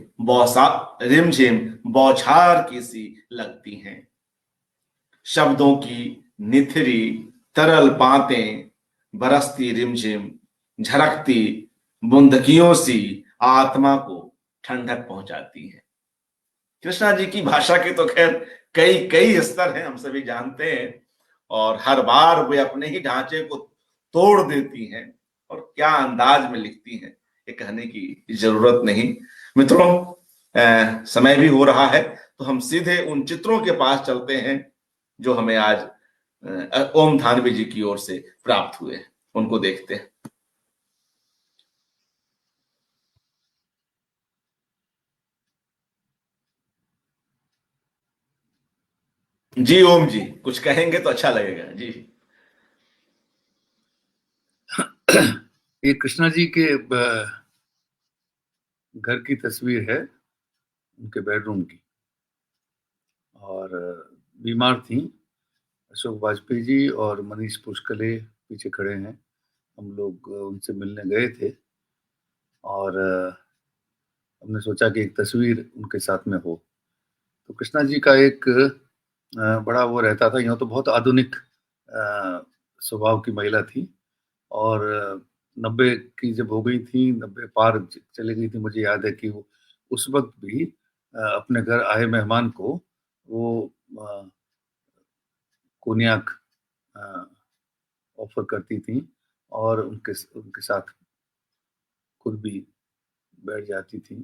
बौछार की सी लगती हैं। शब्दों की निथरी तरल पातें बरसती रिमझिम झरकती बूंदकियों सी आत्मा को ठंडक पहुंचाती हैं। कृष्णा जी की भाषा के तो खैर कई कई स्तर हैं, हम सभी जानते हैं, और हर बार वे अपने ही ढांचे को तोड़ देती हैं, और क्या अंदाज में लिखती हैं ये कहने की जरूरत नहीं। मित्रों, समय भी हो रहा है, तो हम सीधे उन चित्रों के पास चलते हैं जो हमें आज ओम थानवी जी की ओर से प्राप्त हुए, उनको देखते हैं। जी ओम जी, कुछ कहेंगे तो अच्छा लगेगा जी। ये कृष्णा जी के घर की तस्वीर है, उनके बेडरूम की, और बीमार थी अशोक वाजपेयी जी और मनीष पुष्कले पीछे खड़े हैं। हम लोग उनसे मिलने गए थे और हमने सोचा कि एक तस्वीर उनके साथ में हो। तो कृष्णा जी का एक बड़ा वो रहता था, यूँ तो बहुत आधुनिक स्वभाव की महिला थी, और 90 की जब हो गई थी, 90 पार चली गई थी, मुझे याद है कि वो उस वक्त भी अपने घर आए मेहमान को वो कोनियाक ऑफर करती थी और उनके साथ खुद भी बैठ जाती थी,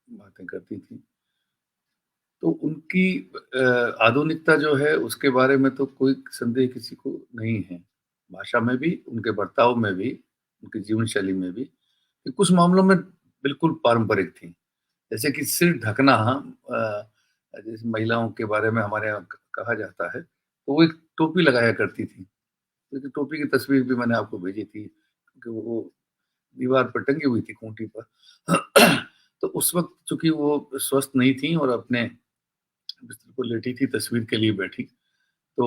बातें करती थी। तो उनकी आधुनिकता जो है उसके बारे में तो कोई संदेह किसी को नहीं है। भाषा में भी, उनके बर्ताव में भी, उनकी जीवन शैली में भी। कि कुछ मामलों में बिल्कुल पारंपरिक थी। जैसे कि सिर ढकना, जैसे महिलाओं के बारे में हमारे यहाँ कहा जाता है, तो वो एक टोपी लगाया करती थी। तो टोपी की तस्वीर भी मैंने आपको भेजी थी, क्योंकि वो दीवार पर टंगी हुई थी खूंटी पर। तो उस वक्त चूंकि वो स्वस्थ नहीं थी और अपने बिस्तर पर लेटी थी, तस्वीर के लिए बैठी, तो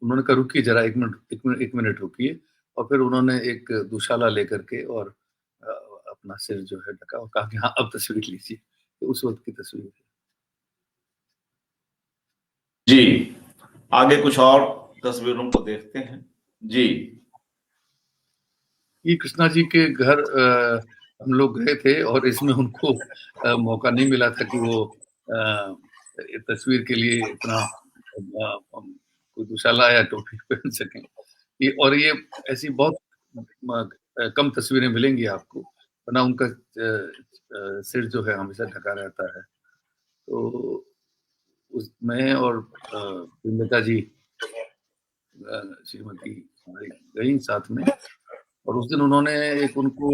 उन्होंने कहा रुकिए जरा, एक मिनट रुकिए, और फिर उन्होंने एक दुशाला लेकर के और अ, अपना सिर जो है ढका और कहा कि हाँ अब तस्वीर लीजिए। तो उस वक्त की तस्वीर है। जी, आगे कुछ और तस्वीरों को देखते हैं। जी ये कृष्णा जी के घर हम लोग गए थे और इसमें उनको मौका नहीं मिला था कि वो तस्वीर के लिए इतना कोई दुशाला या टोपी पहन सकें। ये ऐसी बहुत कम तस्वीरें मिलेंगी आपको, वरना उनका सिर जो है हमेशा ढका रहता है। तो उस मैं और प्रेमलता जी, श्रीमती हमारी गई साथ में, और उस दिन उन्होंने एक उनको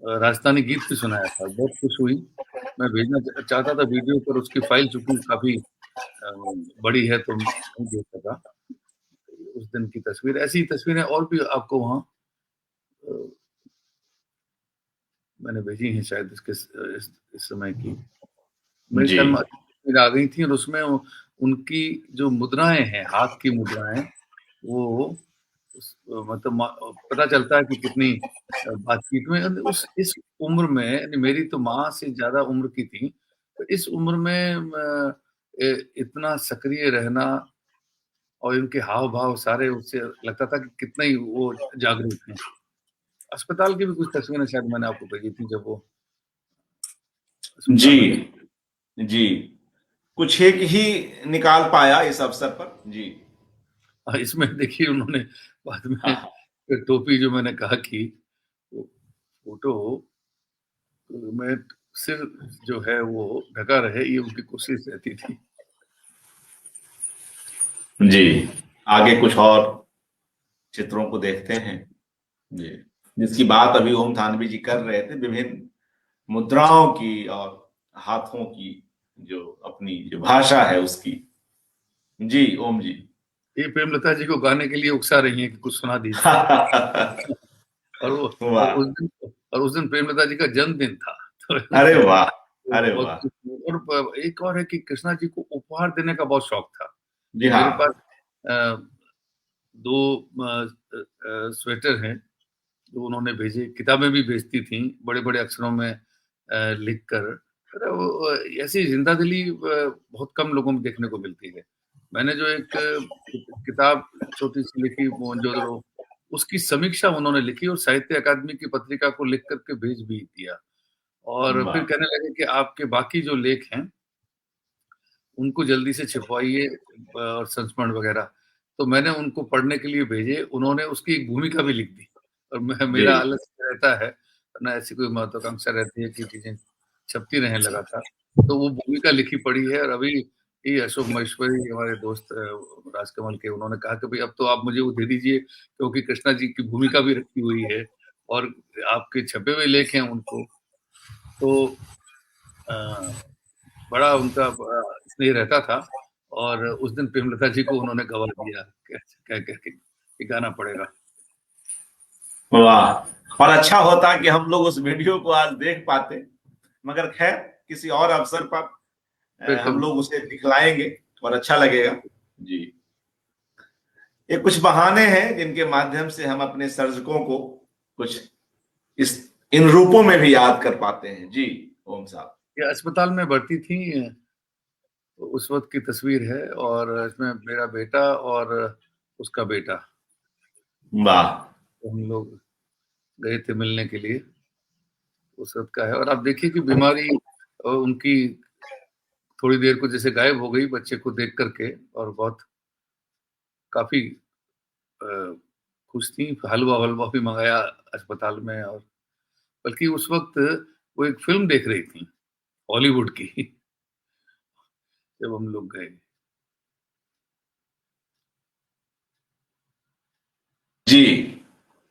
राजस्थानी गीत भी सुनाया था। बहुत खुश हुई। मैं भेजना चाहता था वीडियो, पर उसकी फाइल चूंकि काफी बड़ी है तो नहीं भेज सका। उस दिन की तस्वीर, ऐसी तस्वीरें और भी आपको वहाँ मैंने भेजी हैं शायद इस समय की। मेरे जी ख्याल में तस्वीर आ गई थी, और उसमें उनकी जो मुद्राएं हैं, हाथ की मुद्राएं, वो मतलब पता चलता है कि कितनी बातचीत में उस इस उम्र में, यानी मेरी तो माँ से ज्यादा उम्र की थी, तो इस उम्र में इतना सक्रिय रहना और इनके हाव भाव सारे, उससे लगता था कि कितना ही वो जागरूक हैं। अस्पताल की भी कुछ तस्वीरें शायद मैंने आपको भेजी थी जब वो अस्पताल जी में थे। जी, कुछ एक ही निकाल पाया इस अवसर पर। जी इसमें देखिए उन्होंने बाद में हाँ हाँ। टोपी जो मैंने कहा कि वो फोटो में सिर जो है वो ढका रहे, ये उनकी कोशिश रहती थी। जी, आगे कुछ और चित्रों को देखते हैं। जी, जिसकी बात अभी ओम थानवी जी कर रहे थे, विभिन्न मुद्राओं की और हाथों की जो अपनी जो भाषा है उसकी। जी ओम जी। ये प्रेमलता जी को गाने के लिए उकसा रही हैं कि कुछ सुना दीजिए। और वो और वाह, उस दिन प्रेमलता जी का जन्मदिन था। तो अरे वाह, वो अरे बहुत वाह। कुछ। और एक और है कि कृष्णा जी को उपहार देने का बहुत शौक था। जी मेरे हाँ। पास अ, 2 स्वेटर हैं जो उन्होंने भेजे। किताबें भी भेजती थीं बड़े-बड़े अक्षरों में लिख कर। पर वो ऐसी ज़िंदा-दिली बहुत कम लोगों में देखने को मिलती है। मैंने जो एक किताब छोटी-सी लिखी मोहनजोदड़ो, उसकी समीक्षा उन्होंने लिखी और साहित्य अकादमी की पत्रिका को लिख कर के भेज भी दिया। और फिर वाह। कहने लगे कि आपके बाकी जो लेख हैं उनको जल्दी से छिपवाइए और संस्मरण वगैरह। तो मैंने उनको पढ़ने के लिए भेजे, उन्होंने उसकी एक भूमिका भी लिख दी। और जी मेरा आलस्य रहता है, ना ऐसी कोई महत्वाकांक्षा रहती है कि चीज़ें छपती रहें लगातार। तो वो भूमिका लिखी पड़ी है, और अभी ये अशोक महेश्वरी हमारे दोस्त राजकमल के, उन्होंने कहा कि भई अब तो आप मुझे वो दे दीजिए, क्योंकि कृष्णा जी की भूमिका भी रखी हुई है और आपके छपे हुए लेख हैं उनको। तो अ बड़ा उनका स्नेह रहता था, और उस दिन प्रेमलता जी को उन्होंने गवा दिया कह कह के कि गाना पड़ेगा। वाह, और अच्छा होता कि हम लोग उस वीडियो को आज देख पाते, मगर खैर किसी और अवसर पर फिर हम कभी लोग उसे दिखलाएंगे और अच्छा लगेगा। जी, ये कुछ बहाने हैं जिनके माध्यम से हम अपने सर्जकों को कुछ इस इन रूपों में भी याद कर पाते हैं। जी ओम साहब। ये अस्पताल में भर्ती थी, तो उस वक़्त की तस्वीर है, और इसमें मेरा बेटा और उसका बेटा, वाह। तो हम लोग गए थे मिलने के लिए। उसरत का है। और आप देखिए कि बीमारी उनकी थोड़ी देर को जैसे गायब हो गई बच्चे को देख करके, और बहुत काफी खुश थी। हलवा वलवा भी मंगाया अस्पताल में, और बल्कि उस वक्त वो एक फिल्म देख रही थी हॉलीवुड की जब हम लोग गए। जी,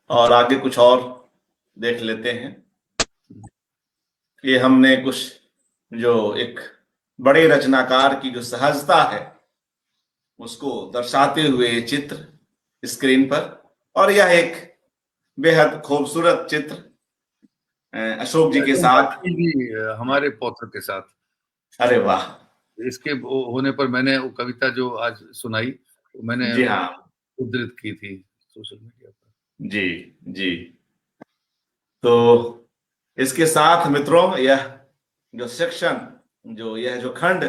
और आगे कुछ और देख लेते हैं। ये हमने कुछ जो एक बड़े रचनाकार की जो सहजता है उसको दर्शाते हुए चित्र स्क्रीन पर, और यह एक बेहद खूबसूरत चित्र अशोक जी के साथ। जी, हमारे पौत्र के साथ। अरे वाह! इसके होने पर मैंने वो कविता जो आज सुनाई, वो मैंने जी हाँ, उद्धृत की थी सोशल मीडिया पर। जी जी। तो इसके साथ मित्रों, यह जो सेक्शन, यह जो खंड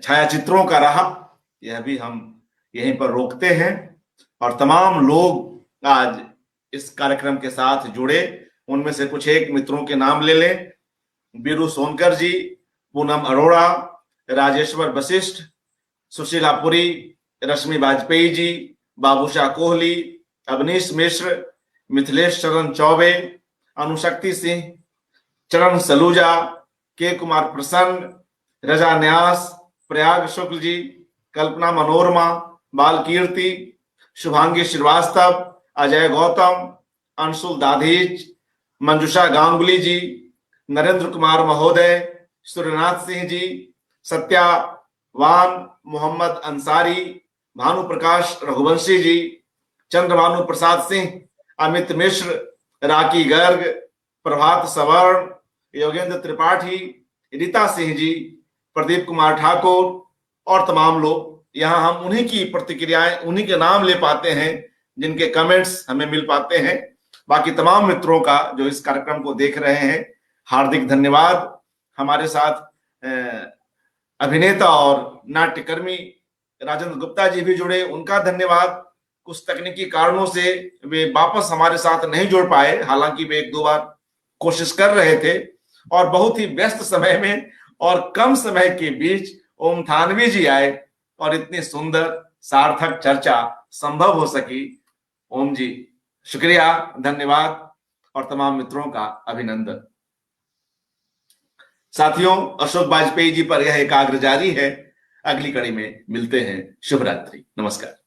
छायाचित्रों का रहा, यह भी हम यहीं पर रोकते हैं। और तमाम लोग आज इस कार्यक्रम के साथ जुड़े, उनमें से कुछ एक मित्रों के नाम ले लें। बीरू सोनकर जी, पूनम अरोड़ा, राजेश्वर वशिष्ठ, सुशीला पुरी, रश्मि वाजपेयी जी, बाबूशाह कोहली, अवनीश मिश्र, मिथिलेश चरण चौबे, अनुशक्ति सिंह, चरण सलूजा, के कुमार प्रसन्न, रजा न्यास, प्रयाग शुक्ल जी, कल्पना मनोरमा, बाल कीर्ति, शुभांगी श्रीवास्तव, अजय गौतम, अंशुल दाधीच, मंजुषा गांगुली जी, नरेंद्र कुमार महोदय, सूर्यनाथ सिंह जी, सत्यावान मोहम्मद अंसारी, भानु प्रकाश रघुवंशी जी, चंद्रभानु प्रसाद सिंह, अमित मिश्र, राकी गर्ग, प्रभात सवर्ण, योगेंद्र त्रिपाठी, रीता सिंह जी, प्रदीप कुमार ठाकुर और तमाम लोग। यहाँ हम उन्हीं की प्रतिक्रियाएं, उन्हीं के नाम ले पाते हैं जिनके कमेंट्स हमें मिल पाते हैं। बाकी तमाम मित्रों का जो इस कार्यक्रम को देख रहे हैं, हार्दिक धन्यवाद। हमारे साथ अभिनेता और नाट्यकर्मी राजेंद्र गुप्ता जी भी जुड़े, उनका धन्यवाद। कुछ तकनीकी कारणों से वे वापस हमारे साथ नहीं जुड़ पाए, हालांकि वे एक दो बार कोशिश कर रहे थे, और बहुत ही व्यस्त समय में और कम समय के बीच ओम थानवी जी आए और इतनी सुंदर सार्थक चर्चा संभव हो सकी। ओम जी, शुक्रिया, धन्यवाद, और तमाम मित्रों का अभिनंदन। साथियों, अशोक वाजपेयी जी पर यह एकाग्र जारी है। अगली कड़ी में मिलते हैं। शुभ रात्रि, नमस्कार।